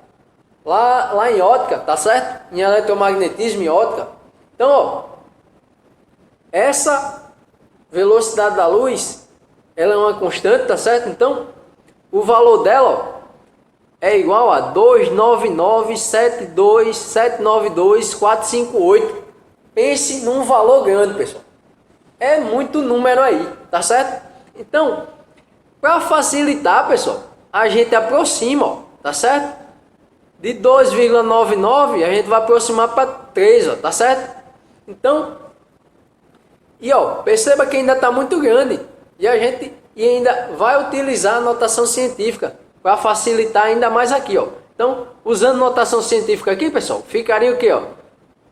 lá em ótica, tá certo? Em eletromagnetismo e ótica. Então, ó, essa velocidade da luz, ela é uma constante, tá certo? Então, o valor dela, ó, é igual a 299,72792,458. Pense num valor grande, pessoal. É muito número aí, tá certo? Então, para facilitar, pessoal, a gente aproxima, ó, tá certo? De 2,99 a gente vai aproximar para 3, ó, tá certo? Então, e ó, perceba que ainda está muito grande e a gente ainda vai utilizar a notação científica para facilitar ainda mais aqui, ó. Então, usando notação científica aqui, pessoal, ficaria o que, ó?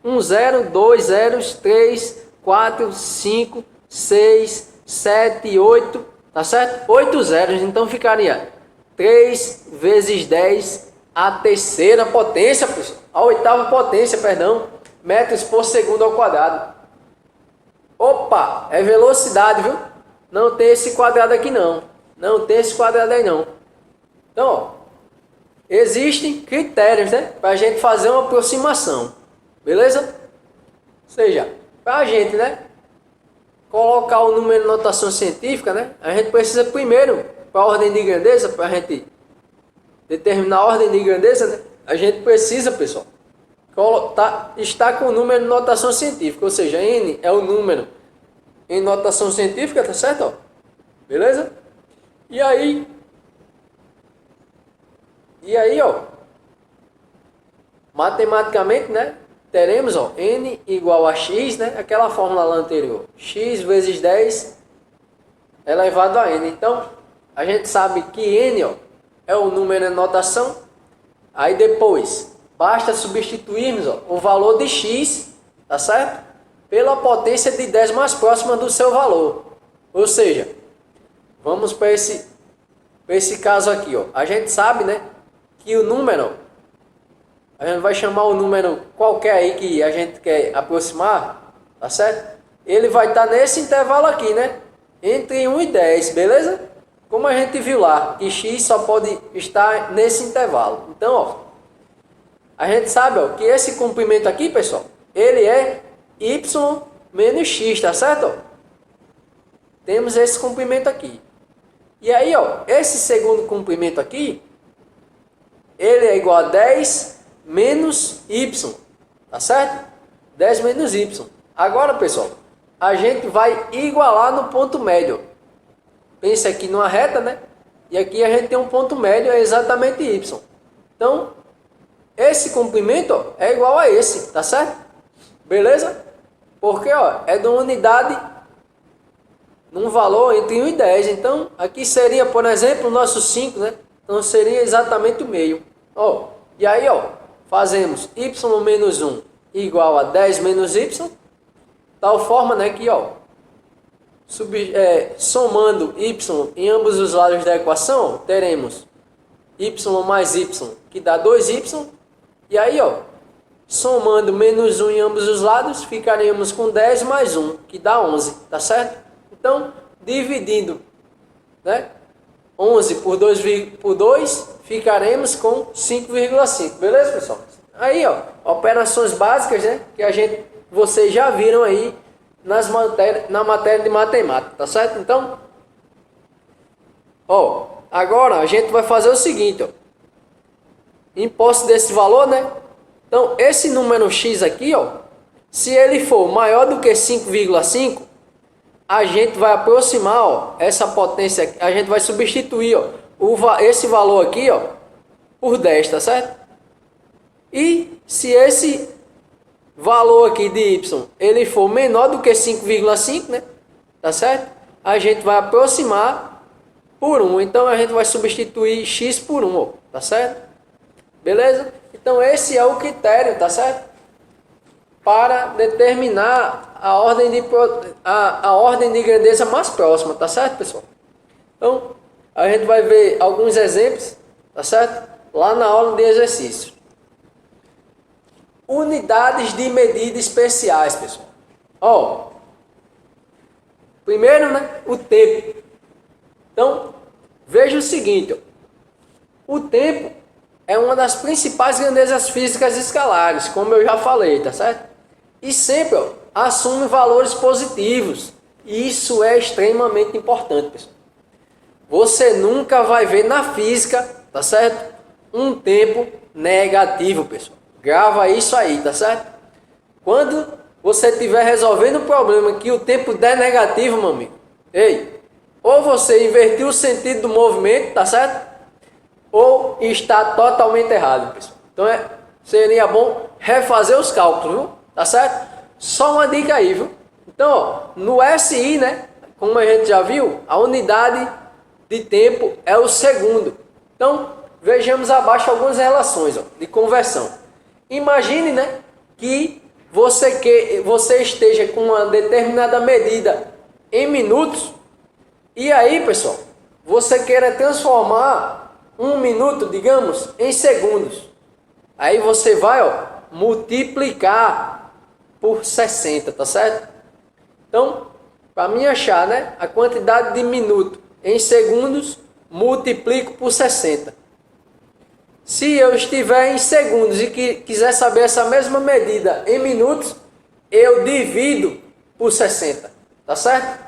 1 0, 2 zeros, 3, 4, 5, 6, 7, 8, tá certo? 8 zeros, então ficaria 3 vezes 10 a terceira potência, pessoal. a oitava potência, perdão, metros por segundo ao quadrado. Opa, é velocidade, viu? Não tem esse quadrado aqui não. Não tem esse quadrado aí não. Então, ó, existem critérios, né, para a gente fazer uma aproximação. Beleza? Ou seja, para a gente, né, colocar o número em notação científica, né, a gente precisa primeiro, para a ordem de grandeza, para a gente determinar a ordem de grandeza, né, a gente precisa, pessoal, está com o número em notação científica, ou seja, N é o número em notação científica, tá certo? Ó? Beleza? E aí, ó, matematicamente, né, teremos, ó, N igual a X, né, aquela fórmula lá anterior, X vezes 10 elevado a N. Então, a gente sabe que N, ó, é o número em notação. Aí depois, basta substituirmos, ó, o valor de X, tá certo? Pela potência de 10 mais próxima do seu valor. Ou seja, vamos para esse caso aqui, ó. A gente sabe, né, que o número, a gente vai chamar o número qualquer aí que a gente quer aproximar, tá certo? Ele vai estar nesse intervalo aqui, né? Entre 1 e 10, beleza? Como a gente viu lá, que X só pode estar nesse intervalo. Então, ó, a gente sabe, ó, que esse comprimento aqui, pessoal, ele é Y menos X, tá certo? Ó? Temos esse comprimento aqui. E aí, ó, esse segundo comprimento aqui, ele é igual a 10 menos Y, tá certo? 10 menos Y. Agora, pessoal, a gente vai igualar no ponto médio. Pense aqui numa reta, né? E aqui a gente tem um ponto médio, é exatamente Y. Então, esse comprimento, ó, é igual a esse, tá certo? Beleza? Porque, ó, é de uma unidade num valor entre 1 e 10. Então, aqui seria, por exemplo, o nosso 5, né? Então, seria exatamente o meio. Ó, e aí, ó, fazemos Y menos 1 igual a 10 menos Y. Tal forma, né, que, ó, somando Y em ambos os lados da equação, teremos Y mais Y, que dá 2Y. E aí, ó, somando menos 1 em ambos os lados, ficaremos com 10 mais 1, que dá 11, tá certo? Então, dividindo, né, 11 por 2, ficaremos com 5,5, beleza, pessoal? Aí, ó, operações básicas, né, que vocês já viram aí na matéria de matemática, tá certo? Então, ó, agora a gente vai fazer o seguinte, ó, em posse desse valor, né? Então, esse número X aqui, ó, se ele for maior do que 5,5, a gente vai aproximar, ó, essa potência, a gente vai substituir, ó, esse valor aqui, ó, por 10, tá certo? E se esse valor aqui de Y, ele for menor do que 5,5, né? Tá certo? A gente vai aproximar por 1. Então, a gente vai substituir X por 1, ó, tá certo? Beleza? Então, esse é o critério, tá certo? Para determinar a ordem de grandeza mais próxima, tá certo, pessoal? Então, a gente vai ver alguns exemplos, tá certo? Lá na aula de exercício. Unidades de medida especiais, pessoal. Ó, primeiro, né, o tempo. Então, veja o seguinte, ó. O tempo é uma das principais grandezas físicas escalares, como eu já falei, tá certo? E sempre, ó, assume valores positivos. Isso é extremamente importante, pessoal. Você nunca vai ver na física, tá certo, um tempo negativo, pessoal. Grava isso aí, tá certo? Quando você estiver resolvendo um problema que o tempo der negativo, meu amigo, ei, ou você invertiu o sentido do movimento, tá certo? Ou está totalmente errado, pessoal. Então seria bom refazer os cálculos, viu? Tá certo? Só uma dica aí, viu? Então, ó, no SI, né, como a gente já viu, a unidade de tempo é o segundo. Então, vejamos abaixo algumas relações, ó, de conversão. Imagine, né, que você esteja com uma determinada medida em minutos e aí, pessoal, você queira transformar 1 minuto, digamos, em segundos. Aí você vai, ó, multiplicar por 60, tá certo? Então, para mim achar, né, a quantidade de minuto em segundos, multiplico por 60. Se eu estiver em segundos e quiser saber essa mesma medida em minutos, eu divido por 60, tá certo?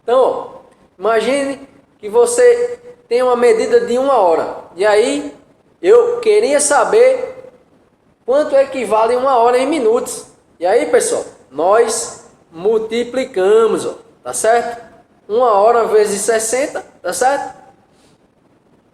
Então, ó, imagine que você tem uma medida de 1 hora. E aí, eu queria saber quanto equivale 1 hora em minutos. E aí, pessoal, nós multiplicamos, ó, tá certo? 1 hora vezes 60, tá certo?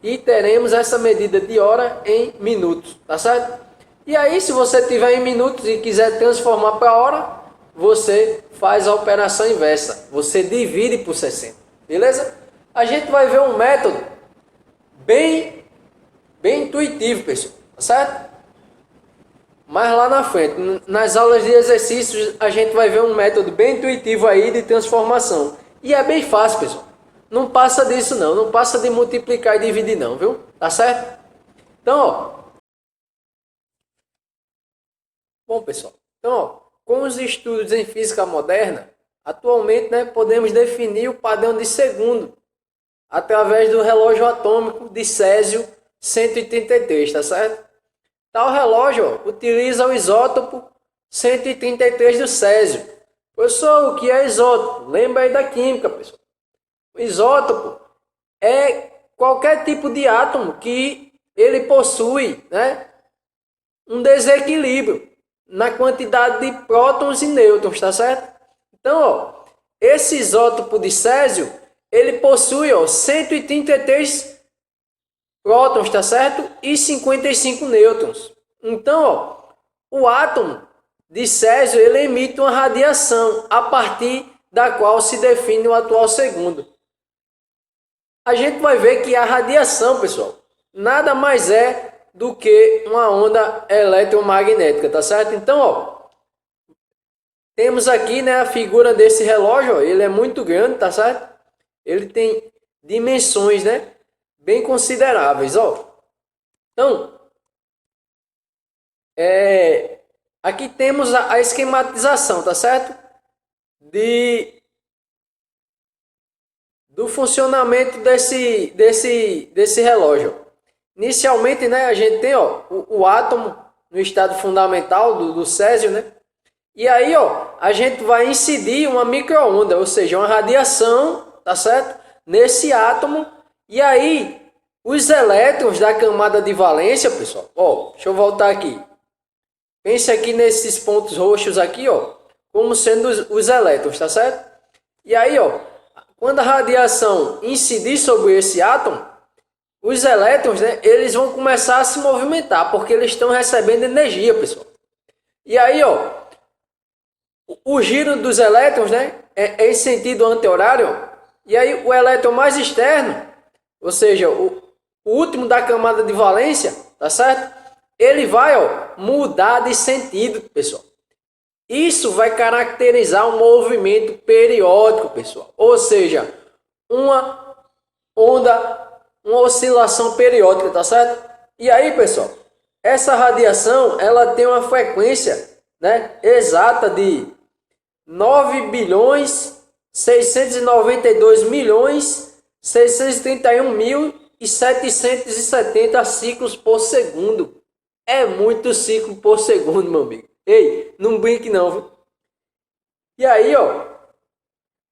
E teremos essa medida de hora em minutos, tá certo? E aí, se você tiver em minutos e quiser transformar para hora, você faz a operação inversa. Você divide por 60, beleza? A gente vai ver um método bem intuitivo, pessoal, tá certo? Mas lá na frente, nas aulas de exercícios, a gente vai ver um método bem intuitivo aí de transformação. E é bem fácil, pessoal. Não passa disso não, não passa de multiplicar e dividir não, viu? Tá certo? Então, ó. Bom, pessoal. Então, ó, com os estudos em física moderna, atualmente, né, podemos definir o padrão de segundo através do relógio atômico de Césio 133, tá certo? Tal relógio, ó, utiliza o isótopo 133 do Césio. Professor, o que é isótopo? Lembra aí da química, pessoal. O isótopo é qualquer tipo de átomo que ele possui, né, um desequilíbrio na quantidade de prótons e nêutrons, tá certo? Então, ó, esse isótopo de Césio, ele possui, ó, 133 prótons, tá certo? E 55 nêutrons. Então, ó, o átomo de Césio, ele emite uma radiação a partir da qual se define o atual segundo. A gente vai ver que a radiação, pessoal, nada mais é do que uma onda eletromagnética, tá certo? Então, ó, temos aqui, né, a figura desse relógio, ó, ele é muito grande, tá certo? Ele tem dimensões, né, bem consideráveis, ó. Então, aqui temos a esquematização, tá certo? Do funcionamento desse relógio. Inicialmente, né, a gente tem, ó, o átomo no estado fundamental do Césio, né? E aí, ó, a gente vai incidir uma micro-onda, ou seja, uma radiação, tá certo? Nesse átomo. E aí, os elétrons da camada de valência, pessoal, ó, deixa eu voltar aqui. Pense aqui nesses pontos roxos aqui, ó, como sendo os elétrons, tá certo? E aí, ó, quando a radiação incidir sobre esse átomo, os elétrons, né, eles vão começar a se movimentar, porque eles estão recebendo energia, pessoal. E aí, ó, o giro dos elétrons, né, é em sentido anti-horário. E aí o elétron mais externo, ou seja, o último da camada de valência, tá certo? Ele vai, ó, mudar de sentido, pessoal. Isso vai caracterizar um movimento periódico, pessoal. Ou seja, uma onda, uma oscilação periódica, tá certo? E aí, pessoal, essa radiação, ela tem uma frequência, né, exata de 9.692.631.770 ciclos por segundo. É muito ciclo por segundo, meu amigo. Ei, não brinque não, viu? E aí, ó,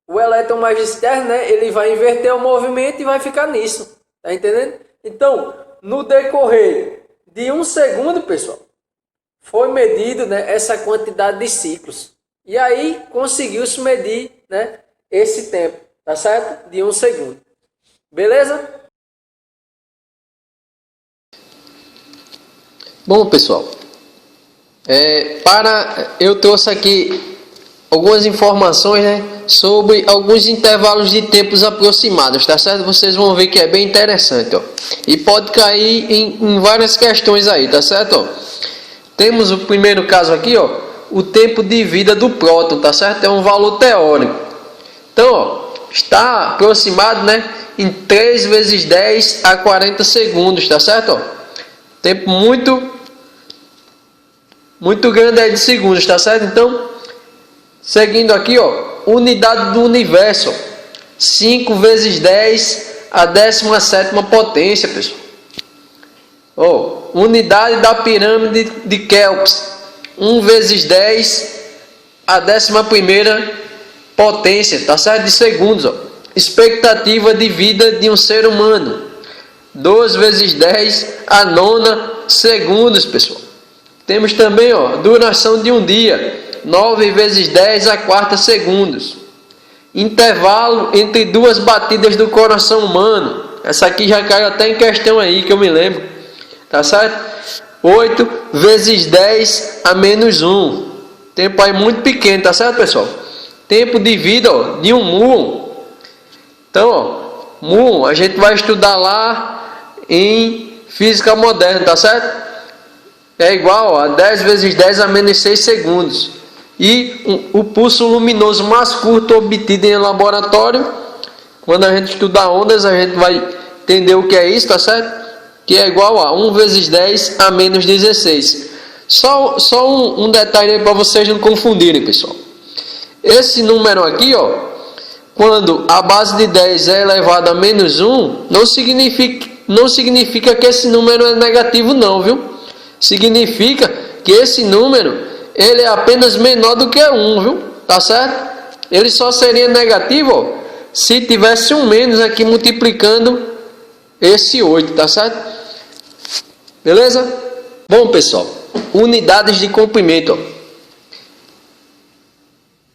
o elétron mais externo, né, ele vai inverter o movimento e vai ficar nisso. Tá entendendo? Então, no decorrer de 1 segundo, pessoal, foi medido, né, essa quantidade de ciclos. E aí, conseguiu-se medir, né, esse tempo, tá certo? De 1 segundo. Beleza? Bom, pessoal, eu trouxe aqui algumas informações, né, sobre alguns intervalos de tempos aproximados, tá certo? Vocês vão ver que é bem interessante, ó. E pode cair em várias questões aí, tá certo? Ó. Temos o primeiro caso aqui, ó, o tempo de vida do próton, tá certo? É um valor teórico. Então, ó, está aproximado, né, em 3 vezes 10 a 40 segundos, tá certo? Ó. Tempo muito muito grande aí de segundos, tá certo? Então, seguindo aqui, ó, unidade do universo, 5 vezes 10 a 17ª potência, pessoal. Ó, unidade da pirâmide de Kelps, 1 vezes 10 a 11ª potência, tá certo? De segundos, ó. Expectativa de vida de um ser humano, 2 vezes 10 a 9ª segundos, pessoal. Temos também, ó, duração de um dia, 9 vezes 10 a 4 segundos. Intervalo entre duas batidas do coração humano. Essa aqui já caiu até em questão aí, que eu me lembro. Tá certo? 8 vezes 10 a menos 1. Tempo aí muito pequeno, tá certo, pessoal? Tempo de vida, ó, de um muon. Então, ó, muon a gente vai estudar lá em física moderna, tá certo? É igual a 10 vezes 10 a menos 6 segundos. E o pulso luminoso mais curto obtido em laboratório, quando a gente estudar ondas, a gente vai entender o que é isso, tá certo? Que é igual a 1 vezes 10 a menos 16. Só um detalhe aí para vocês não confundirem, pessoal. Esse número aqui, ó, quando a base de 10 é elevada a menos 1, não significa que esse número é negativo não, viu? Significa que esse número ele é apenas menor do que 1, viu? Tá certo? Ele só seria negativo, ó, se tivesse um menos aqui multiplicando esse 8, tá certo? Beleza? Bom, pessoal, unidades de comprimento, ó.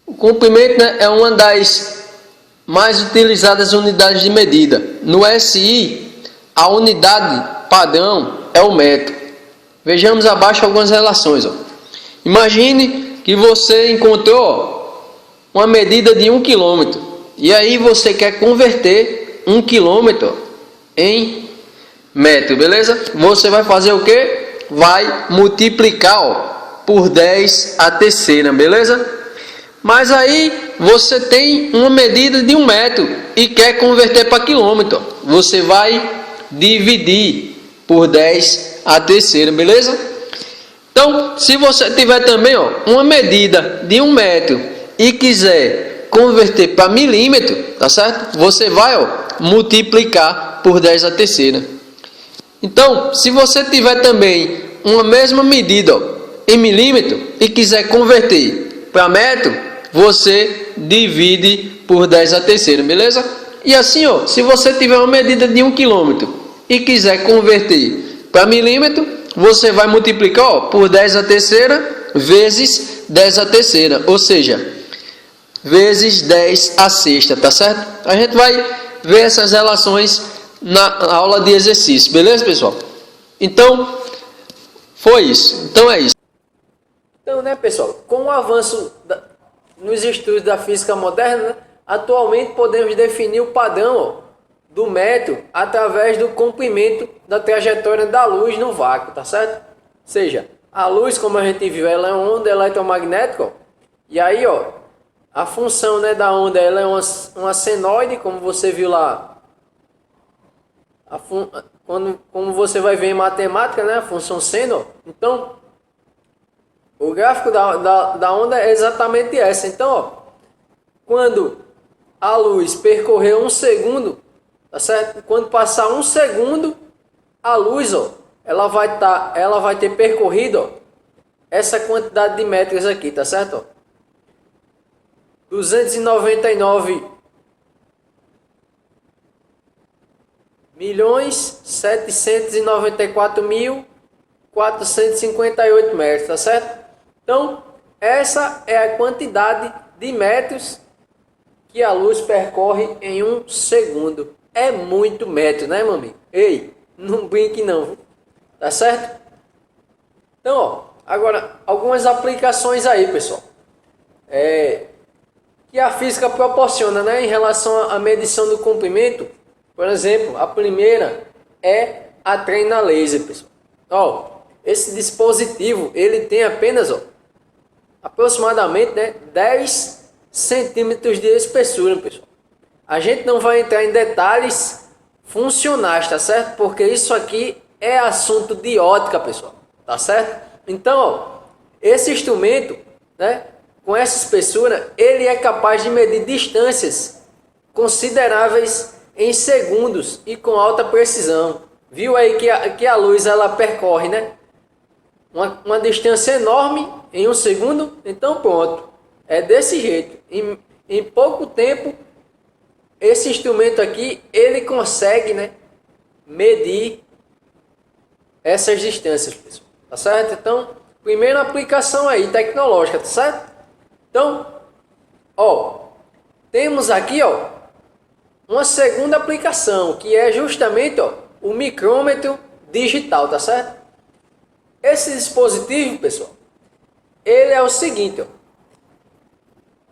O comprimento, né, é uma das mais utilizadas unidades de medida. No SI, a unidade padrão é o metro. Vejamos abaixo algumas relações, ó. Imagine que você encontrou uma medida de 1 km e aí você quer converter 1 km em metro, beleza? Você vai fazer o que? Vai multiplicar, ó, por 10 a terceira, beleza? Mas aí você tem uma medida de 1 metro e quer converter para quilômetro. Você vai dividir por 10 a terceira, beleza? Então, se você tiver também, ó, uma medida de 1 metro e quiser converter para milímetro, tá certo? Você vai, ó, multiplicar por 10 a terceira. Então, se você tiver também uma mesma medida, ó, em milímetro e quiser converter para metro, você divide por 10 a terceira, beleza? E assim, ó, se você tiver uma medida de 1 km e quiser converter para milímetro, você vai multiplicar, ó, por 10 a terceira vezes 10 a terceira, ou seja, vezes 10 a sexta, tá certo? A gente vai ver essas relações na aula de exercício, beleza, pessoal? Então, foi isso. Então é isso. Então, né, pessoal, com o avanço nos estudos da física moderna, né, atualmente podemos definir o padrão, ó, do metro através do comprimento da trajetória da luz no vácuo, tá certo? Ou seja, a luz, como a gente viu, ela é uma onda eletromagnética, ó, e aí, ó, a função, né, da onda, ela é uma senoide, como você viu lá, como você vai ver em matemática, né, a função seno. Então, o gráfico da onda é exatamente essa. Então, ó, quando a luz percorrer 1 segundo, tá certo? Quando passar 1 segundo, a luz, ó, ela vai ter percorrido, ó, essa quantidade de metros aqui, tá certo? Ó, 299.794.458 metros, tá certo? Então, essa é a quantidade de metros que a luz percorre em 1 segundo. É muito metro, né, meu amigo? Ei, não brinque não, tá certo? Então, ó, agora, algumas aplicações aí, pessoal. Que a física proporciona, né, em relação à medição do comprimento. Por exemplo, a primeira é a treina laser, pessoal. Ó, esse dispositivo, ele tem apenas, ó, aproximadamente, né, 10 centímetros de espessura, pessoal. A gente não vai entrar em detalhes funcionais, tá certo? Porque isso aqui é assunto de ótica, pessoal, tá certo? Então, ó, Esse instrumento, né, com essa espessura, ele é capaz de medir distâncias consideráveis em segundos e com alta precisão. Viu aí que a luz ela percorre, né, uma distância enorme em um segundo? Então pronto, é desse jeito. Em pouco tempo, esse instrumento aqui, ele consegue, né, medir essas distâncias, pessoal. Tá certo? Então, primeira aplicação aí, tecnológica, tá certo? Então, ó, temos aqui, ó, uma segunda aplicação, que é justamente, ó, o micrômetro digital, tá certo? Esse dispositivo, pessoal, ele é o seguinte, ó,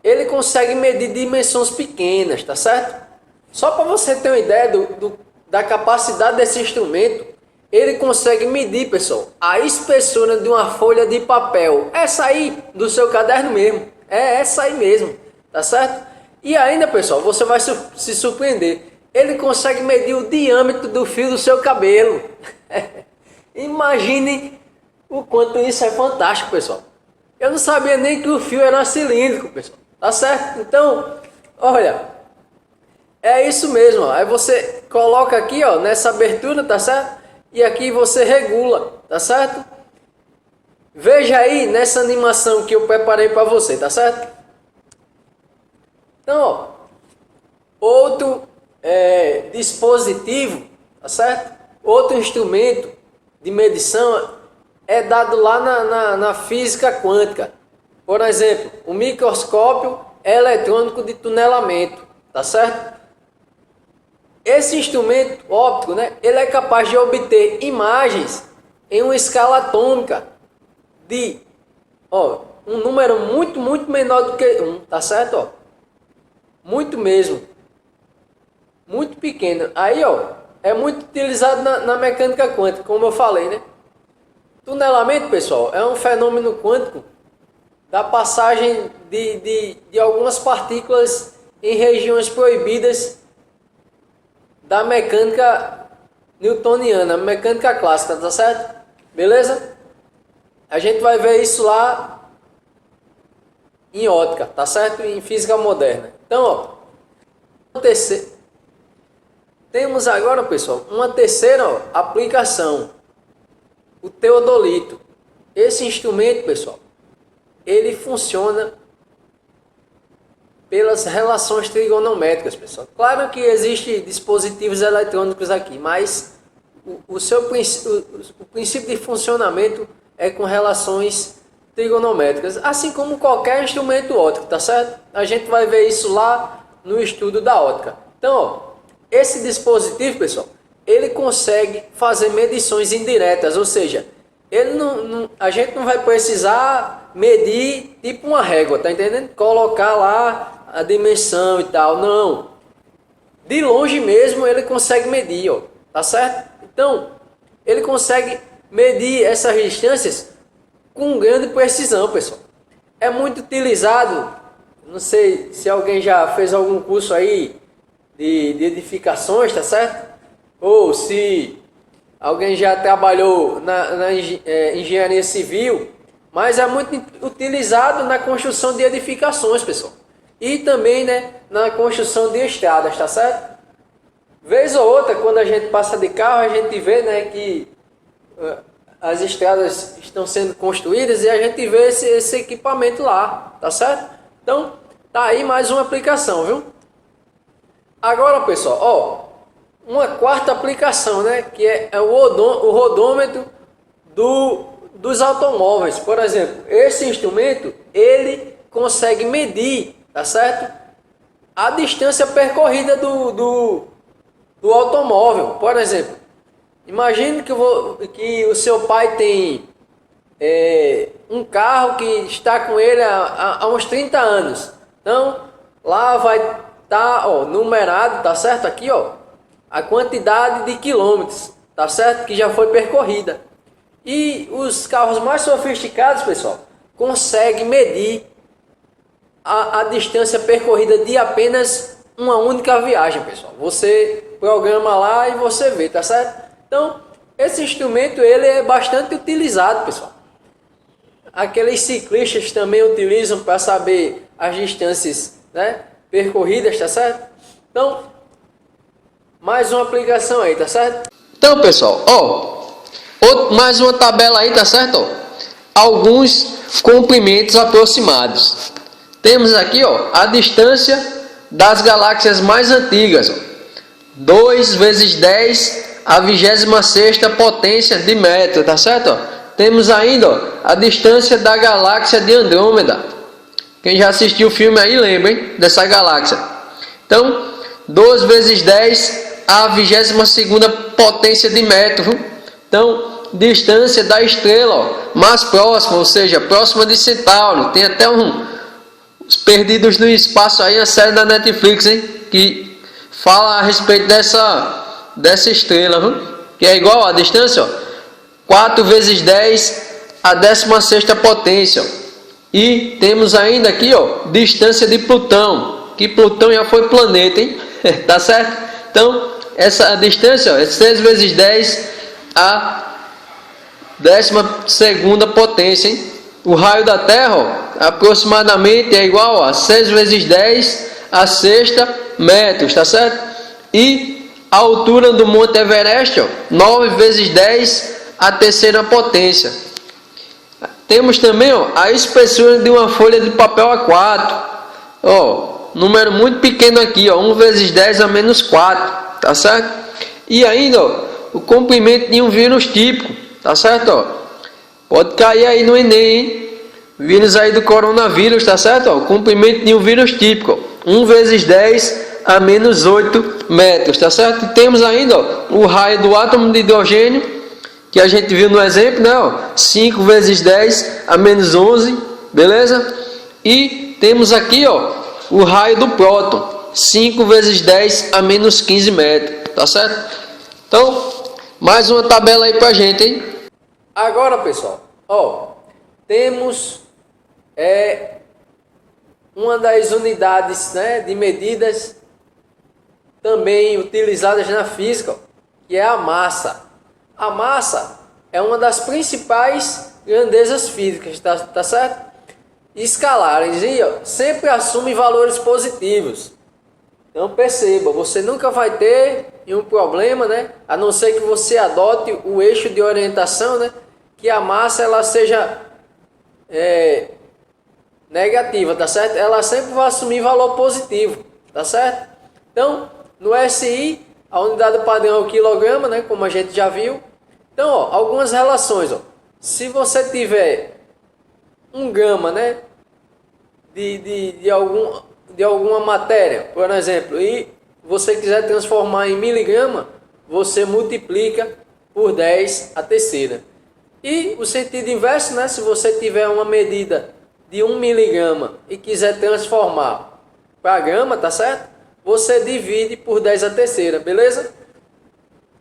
ele consegue medir dimensões pequenas, tá certo? Só para você ter uma ideia da capacidade desse instrumento, ele consegue medir, pessoal, a espessura de uma folha de papel. Essa aí do seu caderno mesmo. É essa aí mesmo, tá certo? E ainda, pessoal, você vai se surpreender. Ele consegue medir o diâmetro do fio do seu cabelo. Imagine o quanto isso é fantástico, pessoal. Eu não sabia nem que o fio era cilíndrico, pessoal. Tá certo? Então, olha, é isso mesmo, ó. Aí você coloca aqui, ó, nessa abertura, tá certo? E aqui você regula, tá certo? Veja aí nessa animação que eu preparei para você, tá certo? Então, ó, outro dispositivo, tá certo? Outro instrumento de medição é dado lá na física quântica. Por exemplo, o microscópio eletrônico de tunelamento, tá certo? Esse instrumento óptico, né, ele é capaz de obter imagens em uma escala atômica de, ó, um número muito menor do que 1, tá certo? Ó, muito mesmo, muito pequeno. Aí, ó, é muito utilizado na mecânica quântica, como eu falei, né? Tunelamento, pessoal, é um fenômeno quântico da passagem de algumas partículas em regiões proibidas da mecânica newtoniana, mecânica clássica, tá certo? Beleza? A gente vai ver isso lá em ótica, tá certo? Em física moderna. Então, ó, temos agora, pessoal, uma terceira, ó, aplicação, o teodolito. Esse instrumento, pessoal, ele funciona pelas relações trigonométricas, pessoal. Claro que existem dispositivos eletrônicos aqui, mas o princípio de funcionamento é com relações trigonométricas, assim como qualquer instrumento óptico, tá certo? A gente vai ver isso lá no estudo da óptica. Então, ó, esse dispositivo, pessoal, ele consegue fazer medições indiretas, ou seja, a gente não vai precisar medir tipo uma régua, tá entendendo? Colocar lá a dimensão e tal, não. De longe mesmo ele consegue medir, ó, tá certo? Então, ele consegue medir essas distâncias com grande precisão, pessoal. É muito utilizado, não sei se alguém já fez algum curso aí de edificações, tá certo? Ou se alguém já trabalhou na engenharia civil, mas é muito utilizado na construção de edificações, pessoal. E também, né, na construção de estradas, tá certo? Vez ou outra, quando a gente passa de carro, a gente vê, né, que as estradas estão sendo construídas e a gente vê esse equipamento lá, tá certo? Então, tá aí mais uma aplicação, viu? Agora, pessoal, ó, uma quarta aplicação, né, que é o rodômetro dos automóveis. Por exemplo, esse instrumento, ele consegue medir, tá certo, a distância percorrida do automóvel. Por exemplo, imagine que o seu pai tem um carro que está com ele há uns 30 anos. Então, lá vai estar, ó, numerado, tá certo? Aqui, ó, a quantidade de quilômetros, tá certo? Que já foi percorrida. E os carros mais sofisticados, pessoal, conseguem medir a distância percorrida de apenas uma única viagem, pessoal. Você programa lá e você vê, tá certo? Então, esse instrumento ele é bastante utilizado, pessoal. aqueles ciclistas também utilizam para saber as distâncias, né, percorridas, tá certo? Então, mais uma aplicação aí, tá certo? Então, pessoal, mais uma tabela aí, tá certo? Alguns comprimentos aproximados. Temos aqui, a distância das galáxias mais antigas, 2 vezes 10 a 26ª potência de metro, tá certo? Temos ainda, a distância da galáxia de Andrômeda. Quem já assistiu o filme aí lembra, hein, dessa galáxia. Então, 2 vezes 10 a 22ª potência de metro. Então, distância da estrela mais próxima, ou seja, próxima de Centauro. Tem até os Perdidos no Espaço aí, a série da Netflix, hein, que fala a respeito dessa estrela, que é igual a distância, 4 vezes 10 a 16ª potência. E temos ainda aqui, distância de Plutão, que Plutão já foi planeta, hein? Tá certo? Então, essa distância, é 6 vezes 10 a 12ª potência, hein? O raio da Terra, aproximadamente, é igual a 6 vezes 10 a 6ª metros, tá certo? E a altura do Monte Everest, 9 vezes 10 a 3ª potência. Temos também, a espessura de uma folha de papel A4. Número muito pequeno aqui, 1 vezes 10 a menos 4, tá certo? E ainda, o comprimento de um vírus típico, tá certo? Pode cair aí no Enem, hein? Vírus aí do coronavírus, tá certo? O comprimento de um vírus típico, 1 vezes 10 a menos 8 metros, tá certo? E temos ainda, o raio do átomo de hidrogênio, que a gente viu no exemplo, né? 5 vezes 10 a menos 11, beleza? E temos aqui, o raio do próton, 5 vezes 10 a menos 15 metros, tá certo? Então, mais uma tabela aí pra gente, hein? Agora, pessoal, temos uma das unidades, né, de medidas também utilizadas na física, que é a massa. A massa é uma das principais grandezas físicas, tá certo? Escalares, e sempre assume valores positivos. Então perceba, você nunca vai ter um problema, né? A não ser que você adote o eixo de orientação, né? Que a massa ela seja negativa, tá certo? Ela sempre vai assumir valor positivo, tá certo? Então, no SI, a unidade padrão é o quilograma, né? Como a gente já viu. Então, algumas relações, se você tiver um gama, né? De alguma matéria, por exemplo, e você quiser transformar em miligrama, você multiplica por 10 a terceira. E o sentido inverso, né? Se você tiver uma medida de 1 miligrama e quiser transformar para grama, tá certo? Você divide por 10 a terceira, beleza?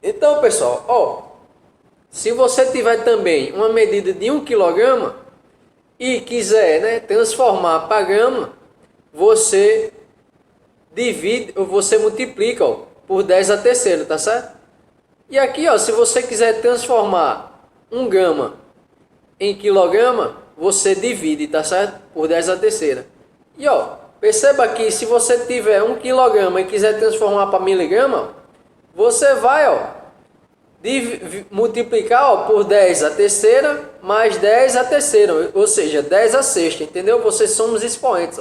Então, pessoal, se você tiver também uma medida de 1 quilograma e quiser, né, transformar para grama, você divide, ou você multiplica por 10 a terceira, tá certo? E aqui, se você quiser transformar 1 grama em quilograma, você divide, tá certo? Por 10 a terceira. E perceba que se você tiver 1 quilograma e quiser transformar para miligrama, você vai, multiplicar por 10 a terceira mais 10 a terceira, ou seja, 10 a sexta, entendeu? Vocês somos expoentes.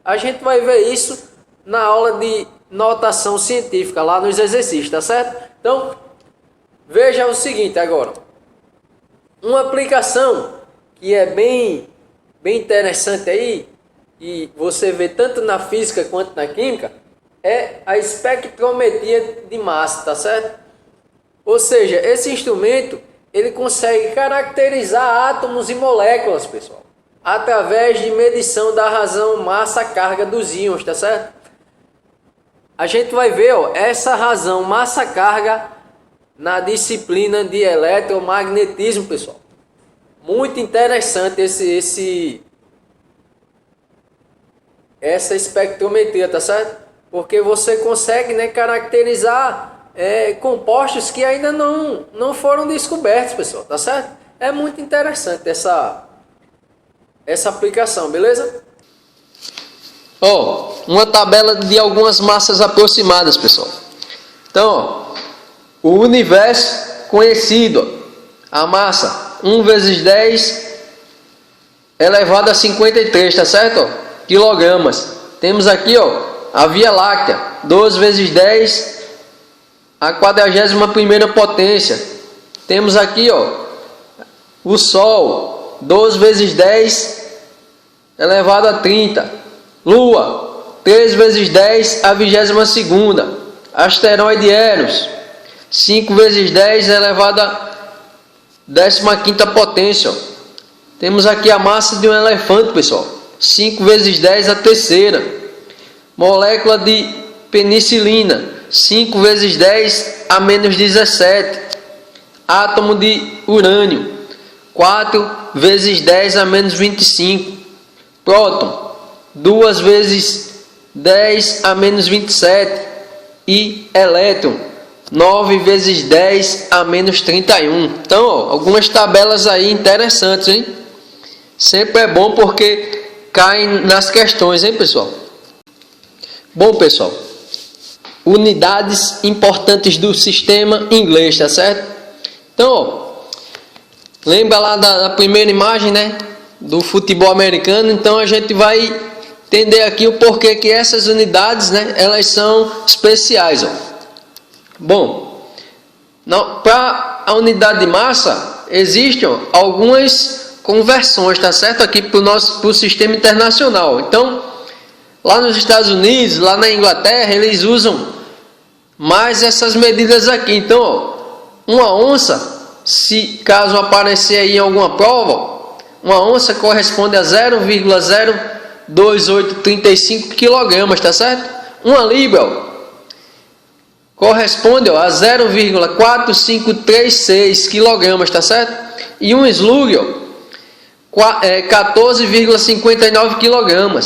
A gente vai ver isso na aula de notação científica, lá nos exercícios, tá certo? Então, veja o seguinte agora. Uma aplicação que é bem interessante aí, e você vê tanto na física quanto na química, é a espectrometria de massa, tá certo? Ou seja, esse instrumento, ele consegue caracterizar átomos e moléculas, pessoal, através de medição da razão massa-carga dos íons, tá certo? A gente vai ver, essa razão massa-carga na disciplina de eletromagnetismo, pessoal. Muito interessante essa espectrometria, tá certo? Porque você consegue, né, caracterizar compostos que ainda não foram descobertos, pessoal, tá certo? É muito interessante essa aplicação, beleza? Ó, uma tabela de algumas massas aproximadas, pessoal. Então, ó, o universo conhecido, ó, a massa 1 vezes 10 elevado a 53, tá certo? Ó, quilogramas. Temos aqui, ó, a Via Láctea, 2 vezes 10 a 41ª potência. Temos aqui, ó, o Sol, 2 vezes 10 elevado a 30. Lua, 3 vezes 10 a 22ª. Asteroide Eros, 5 vezes 10 elevado a 15ª potência. Temos aqui a massa de um elefante, pessoal, 5 vezes 10 a terceira. Molécula de penicilina, 5 vezes 10 a menos 17. Átomo de urânio, 4 vezes 10 a menos 25. Próton, 2 vezes 10 a menos 27. E elétron, 9 vezes 10 a menos 31. Então, ó, algumas tabelas aí interessantes, hein? Sempre é bom porque caem nas questões, hein, pessoal? Bom, pessoal, unidades importantes do sistema inglês, tá certo? Então, ó, lembra lá da primeira imagem, né? Do futebol americano. Então, a gente vai entender aqui o porquê que essas unidades, né, elas são especiais, ó. Bom, para a unidade de massa existem, ó, algumas conversões, tá certo? Aqui para o sistema internacional. Então, lá nos Estados Unidos, lá na Inglaterra, eles usam mais essas medidas aqui. Então, ó, uma onça, se caso aparecer aí em alguma prova, uma onça corresponde a 0,02835 kg, tá certo? Uma libra, ó, corresponde, ó, a 0,4536 kg, tá certo? E um slug, ó, 14,59 kg.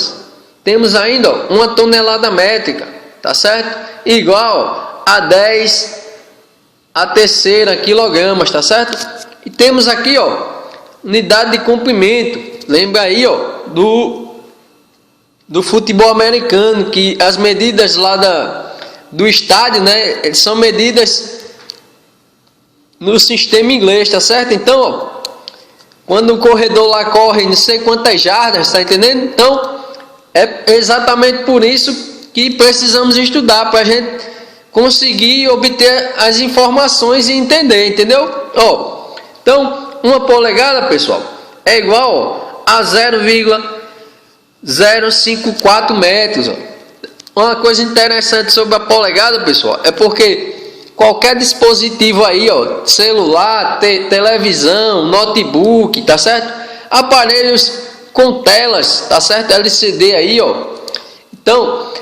Temos ainda, ó, uma tonelada métrica, tá certo? Igual a 10 a terceira quilogramas, tá certo? E temos aqui, ó, unidade de comprimento. Lembra aí, ó, do futebol americano, que as medidas lá do estádio, né, são medidas no sistema inglês, tá certo? Então, ó, quando o corredor lá corre não sei quantas jardas, tá entendendo? Então, é exatamente por isso que precisamos estudar, para a gente conseguir obter as informações e entender, entendeu? Ó, então, uma polegada, pessoal, é igual, ó, a 0,054 metros. Ó. Uma coisa interessante sobre a polegada, pessoal, é porque qualquer dispositivo aí, ó, celular, televisão, notebook, tá certo? Aparelhos com telas, tá certo? LCD aí, ó. Então,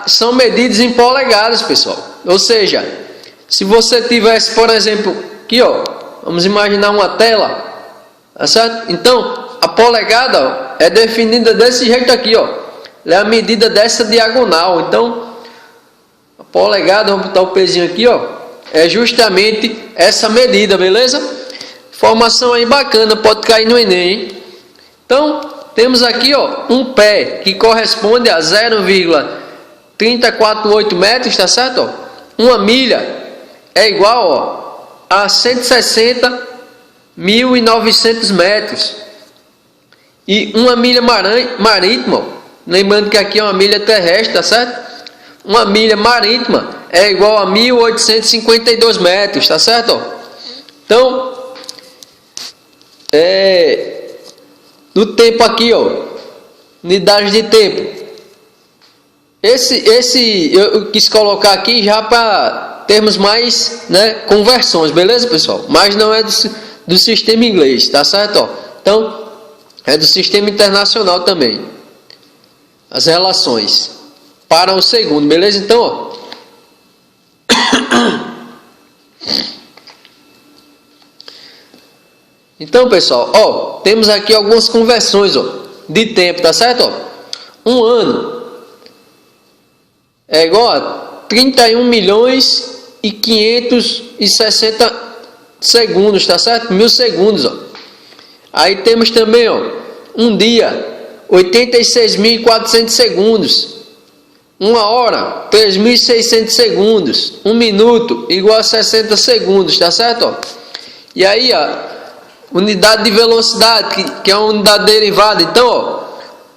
são medidos em polegadas, pessoal. Ou seja, se você tivesse, por exemplo, aqui, ó, vamos imaginar uma tela, tá certo? Então, a polegada, ó, é definida desse jeito aqui, ó. É a medida dessa diagonal. Então, a polegada, vamos botar o pezinho aqui, ó, é justamente essa medida, beleza? Informação aí bacana, pode cair no Enem, hein? Então, temos aqui, ó, um pé que corresponde a 0,348 metros, tá certo? Ó? Uma milha é igual, ó, a 160.900 metros. E uma milha marítima, ó, lembrando que aqui é uma milha terrestre, tá certo? Uma milha marítima é igual a 1.852 metros, tá certo? Ó? Então, no tempo aqui, ó, unidades de tempo. Esse eu quis colocar aqui já para termos mais, né, conversões, beleza, pessoal? Mas não é do sistema inglês, tá certo? Ó? Então, é do sistema internacional também. As relações para o segundo, beleza? Então, ó. Então, pessoal, ó, temos aqui algumas conversões, ó, de tempo, tá certo? Ó? Um ano é igual a 31.560 segundos, tá certo? 1000 segundos, ó. Aí temos também, ó, Um dia, 86.400 segundos. Uma hora, 3.600 segundos. Um minuto, igual a 60 segundos, tá certo? Ó? E aí, ó, unidade de velocidade, que é uma unidade derivada. Então, ó,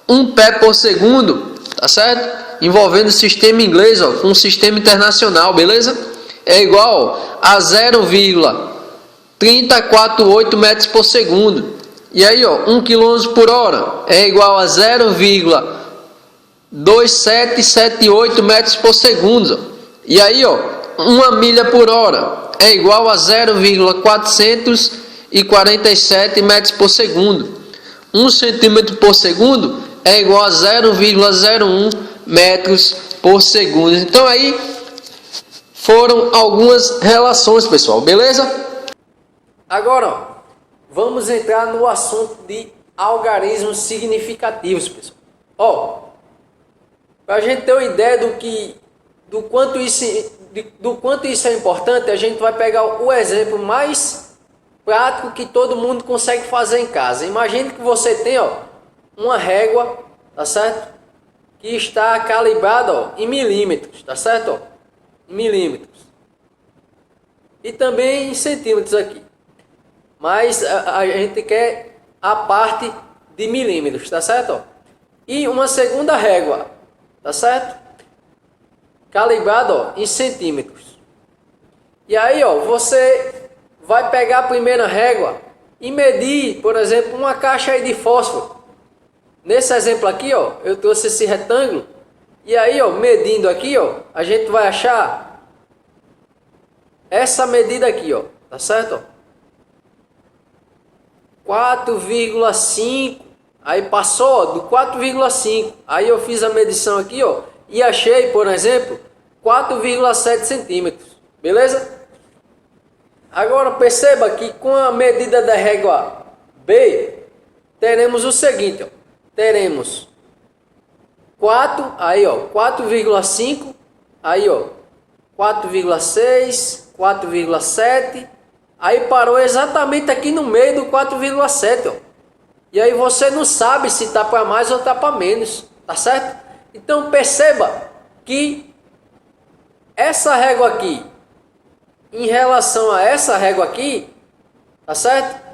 1 pé por segundo, tá certo? Envolvendo o sistema inglês, ó, com o sistema internacional, beleza? É igual a 0,3048 metros por segundo. E aí, ó, 1 km por hora é igual a 0,2778 metros por segundo. E aí, ó, 1 milha por hora é igual a 0,447 metros por segundo. 1 centímetro por segundo é igual a 0,01 metros por segundo. Então aí foram algumas relações, pessoal, beleza? Agora, ó, vamos entrar no assunto de algarismos significativos, pessoal. Ó, para a gente ter uma ideia do quanto isso é importante, a gente vai pegar o exemplo mais prático que todo mundo consegue fazer em casa. Imagine que você tem, ó, uma régua, tá certo? Que está calibrada, ó, em milímetros, tá certo? Ó, em milímetros. E também em centímetros aqui. Mas a gente quer a parte de milímetros, tá certo? Ó? E uma segunda régua, tá certo? Calibrada, ó, em centímetros. E aí, ó, você vai pegar a primeira régua e medir, por exemplo, uma caixa aí de fósforo. Nesse exemplo aqui, ó, eu trouxe esse retângulo. E aí, ó, medindo aqui, ó, a gente vai achar essa medida aqui, ó, tá certo? Ó? 4,5. Aí passou, ó, do 4,5. Aí eu fiz a medição aqui, ó, e achei, por exemplo, 4,7 centímetros. Beleza? Agora perceba que com a medida da régua B, teremos o seguinte, ó. Teremos 4, aí ó, 4,5, aí ó, 4,6, 4,7, aí parou exatamente aqui no meio do 4,7, ó. E aí você não sabe se tá para mais ou tá para menos, tá certo? Então perceba que essa régua aqui, em relação a essa régua aqui, tá certo?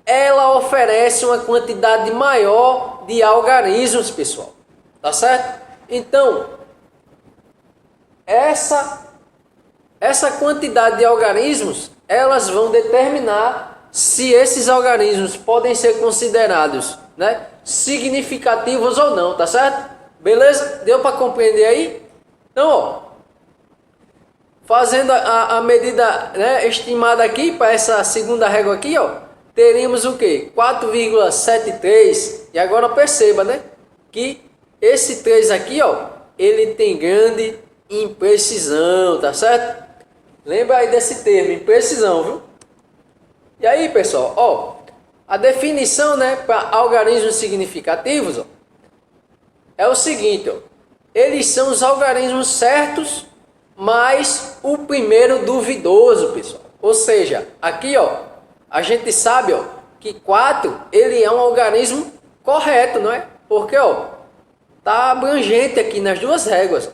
Ela oferece uma quantidade maior de algarismos, pessoal. Tá certo? Então, essa quantidade de algarismos, elas vão determinar se esses algarismos podem ser considerados, né, significativos ou não, tá certo? Beleza? Deu para compreender aí? Então, ó, fazendo a medida, né, estimada aqui para essa segunda régua aqui, ó, teríamos o que? 4,73. E agora perceba, né, que esse 3 aqui, ó, ele tem grande imprecisão, tá certo? Lembra aí desse termo, imprecisão, viu? E aí, pessoal, ó, a definição, né, para algarismos significativos, ó, é o seguinte, ó, eles são os algarismos certos, mas o primeiro duvidoso, pessoal. Ou seja, aqui, ó, a gente sabe, ó, que 4 ele é um algarismo correto, não é? Porque, ó, tá abrangente aqui nas duas réguas.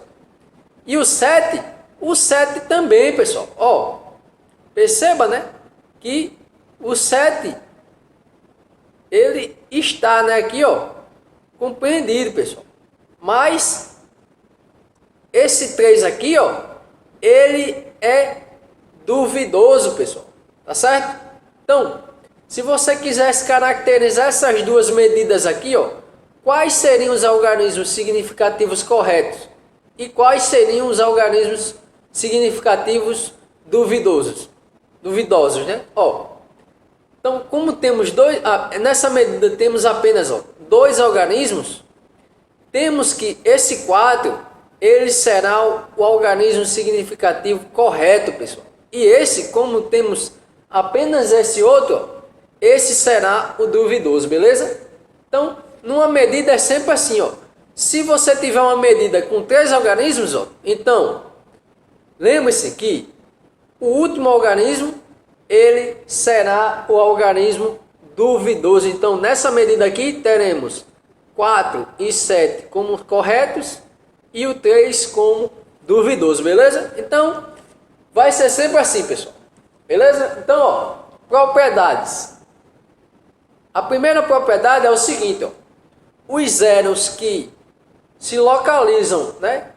E o 7 também, pessoal. Ó, perceba, né, que o 7 ele está, né, aqui, ó, compreendido, pessoal. Mas esse 3 aqui, ó, ele é duvidoso, pessoal. Tá certo? Então, se você quisesse caracterizar essas duas medidas aqui, ó, quais seriam os algarismos significativos corretos e quais seriam os algarismos significativos duvidosos, né? Ó, então, como temos dois, nessa medida temos apenas, ó, 2 algarismos, temos que esse 4 ele será o algarismo significativo correto, pessoal. E esse, como temos apenas esse outro, esse será o duvidoso, beleza? Então, numa medida é sempre assim, ó. Se você tiver uma medida com 3 algarismos, ó, então, lembre-se que o último algarismo, ele será o algarismo duvidoso. Então, nessa medida aqui, teremos 4 e 7 como corretos e o 3 como duvidoso, beleza? Então, vai ser sempre assim, pessoal. Beleza? Então, ó, propriedades. A primeira propriedade é o seguinte, ó. Os zeros que se localizam, né?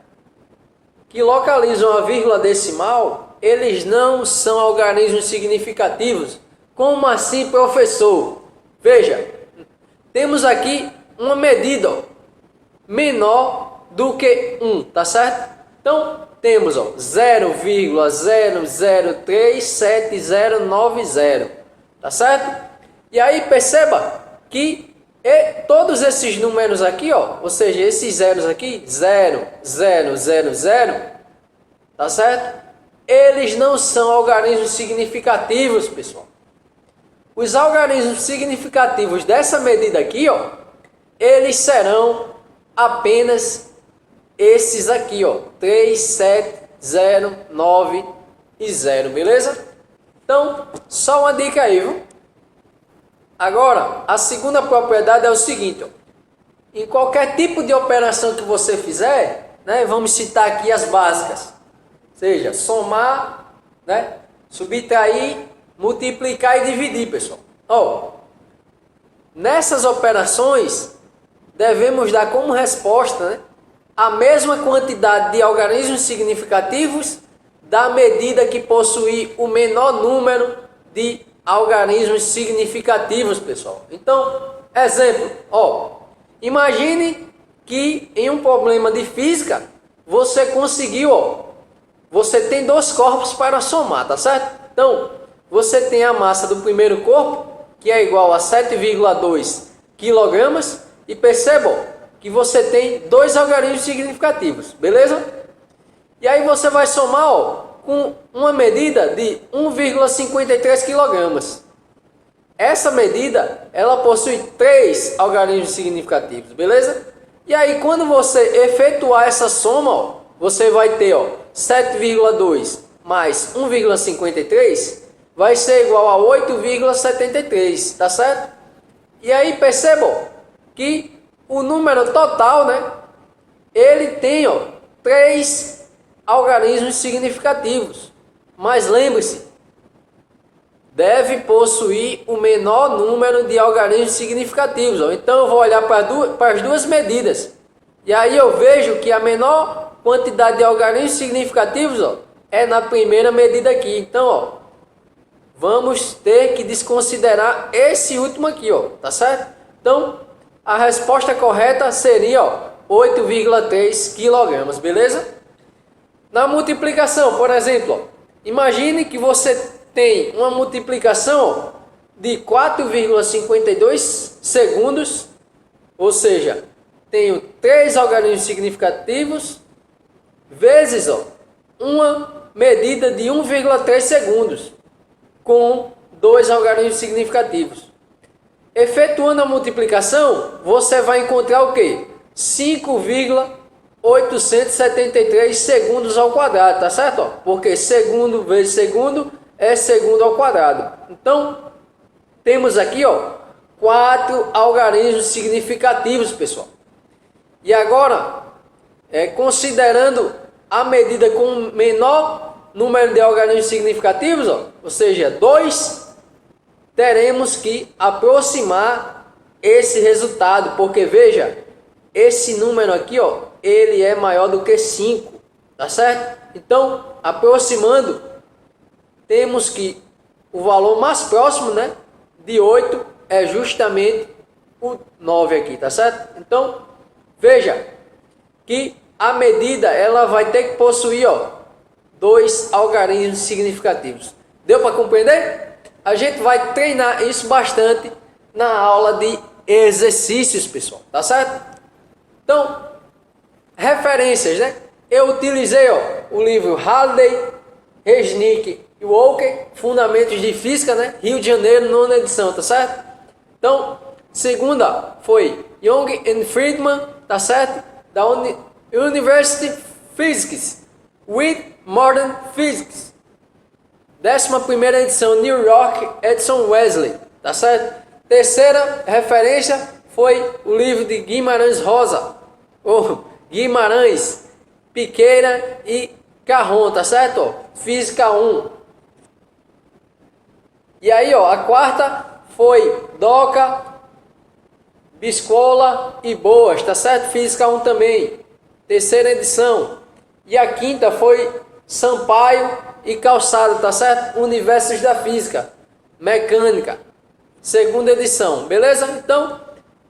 Que localizam a vírgula decimal, eles não são algarismos significativos. Como assim, professor? Veja, temos aqui uma medida, ó, menor do que 1, tá certo? Então, temos, ó, 0,00379090, tá certo? E aí perceba que todos esses números aqui, ó, ou seja, esses zeros aqui, 0, 0, 0, 0, tá certo? Eles não são algarismos significativos, pessoal. Os algarismos significativos dessa medida aqui, ó, eles serão apenas esses aqui, ó, 3, 7, 0, 9 e 0, beleza? Então, só uma dica aí, viu? Agora, a segunda propriedade é o seguinte, ó, em qualquer tipo de operação que você fizer, né, vamos citar aqui as básicas, seja somar, né, subtrair, multiplicar e dividir, pessoal. Ó, nessas operações, devemos dar como resposta, né, a mesma quantidade de algarismos significativos da medida que possui o menor número de algarismos significativos, pessoal. Então, exemplo, ó, imagine que em um problema de física, você conseguiu, ó, você tem dois corpos para somar, tá certo? Então, você tem a massa do primeiro corpo, que é igual a 7,2 kg, e percebam que você tem dois algarismos significativos, beleza? E aí você vai somar, ó, com uma medida de 1,53 kg. Essa medida, ela possui 3 algarismos significativos, beleza? E aí quando você efetuar essa soma, ó, você vai ter, ó, 7,2 mais 1,53 vai ser igual a 8,73, tá certo? E aí percebam que o número total, né, ele tem, ó, 3 algarismos significativos. Mas lembre-se, deve possuir o menor número de algarismos significativos. Ó. Então eu vou olhar para as duas medidas. E aí eu vejo que a menor quantidade de algarismos significativos, ó, é na primeira medida aqui. Então, ó, vamos ter que desconsiderar esse último aqui, ó, tá certo? Então, a resposta correta seria, ó, 8,3 kg, beleza? Na multiplicação, por exemplo, ó, imagine que você tem uma multiplicação de 4,52 segundos, ou seja, tenho 3 algarismos significativos, vezes, ó, uma medida de 1,3 segundos, com 2 algarismos significativos. Efetuando a multiplicação, você vai encontrar o quê? 5,873 segundos ao quadrado, tá certo? Ó, porque segundo vezes segundo é segundo ao quadrado. Então, temos aqui, ó, 4 algarismos significativos, pessoal. E agora, considerando a medida com menor número de algarismos significativos, ó, ou seja, 2, teremos que aproximar esse resultado, porque veja, esse número aqui, ó, ele é maior do que 5, tá certo? Então, aproximando, temos que o valor mais próximo, né, de 8 é justamente o 9 aqui, tá certo? Então, veja que a medida ela vai ter que possuir, ó, 2 algarismos significativos. Deu para compreender? A gente vai treinar isso bastante na aula de exercícios, pessoal, tá certo? Então, referências, né? Eu utilizei, ó, o livro Halliday, Resnick e Walker, Fundamentos de Física, né? Rio de Janeiro, 9ª edição, tá certo? Então, segunda foi Young and Friedman, tá certo? Da University Physics with Modern Physics. 11ª edição, New York, Edison Wesley, tá certo? Terceira referência foi o livro de Guimarães Rosa, ou Guimarães, Piqueira e Carron, tá certo? Física 1. E aí, ó, a quarta foi Doca, Biscola e Boas, tá certo? Física 1 também, terceira edição. E a quinta foi Sampaio e Calçado, tá certo? Universos da Física, Mecânica, segunda edição, beleza? Então,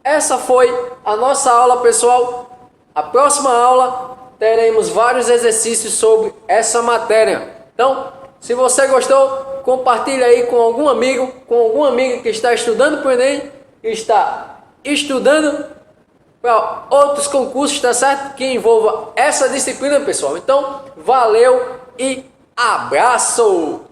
essa foi a nossa aula, pessoal. A próxima aula teremos vários exercícios sobre essa matéria. Então, se você gostou, compartilhe aí com algum amigo, com alguma amiga que está estudando para o Enem, que está estudando para outros concursos, tá certo? Que envolva essa disciplina, pessoal. Então, valeu e abraço!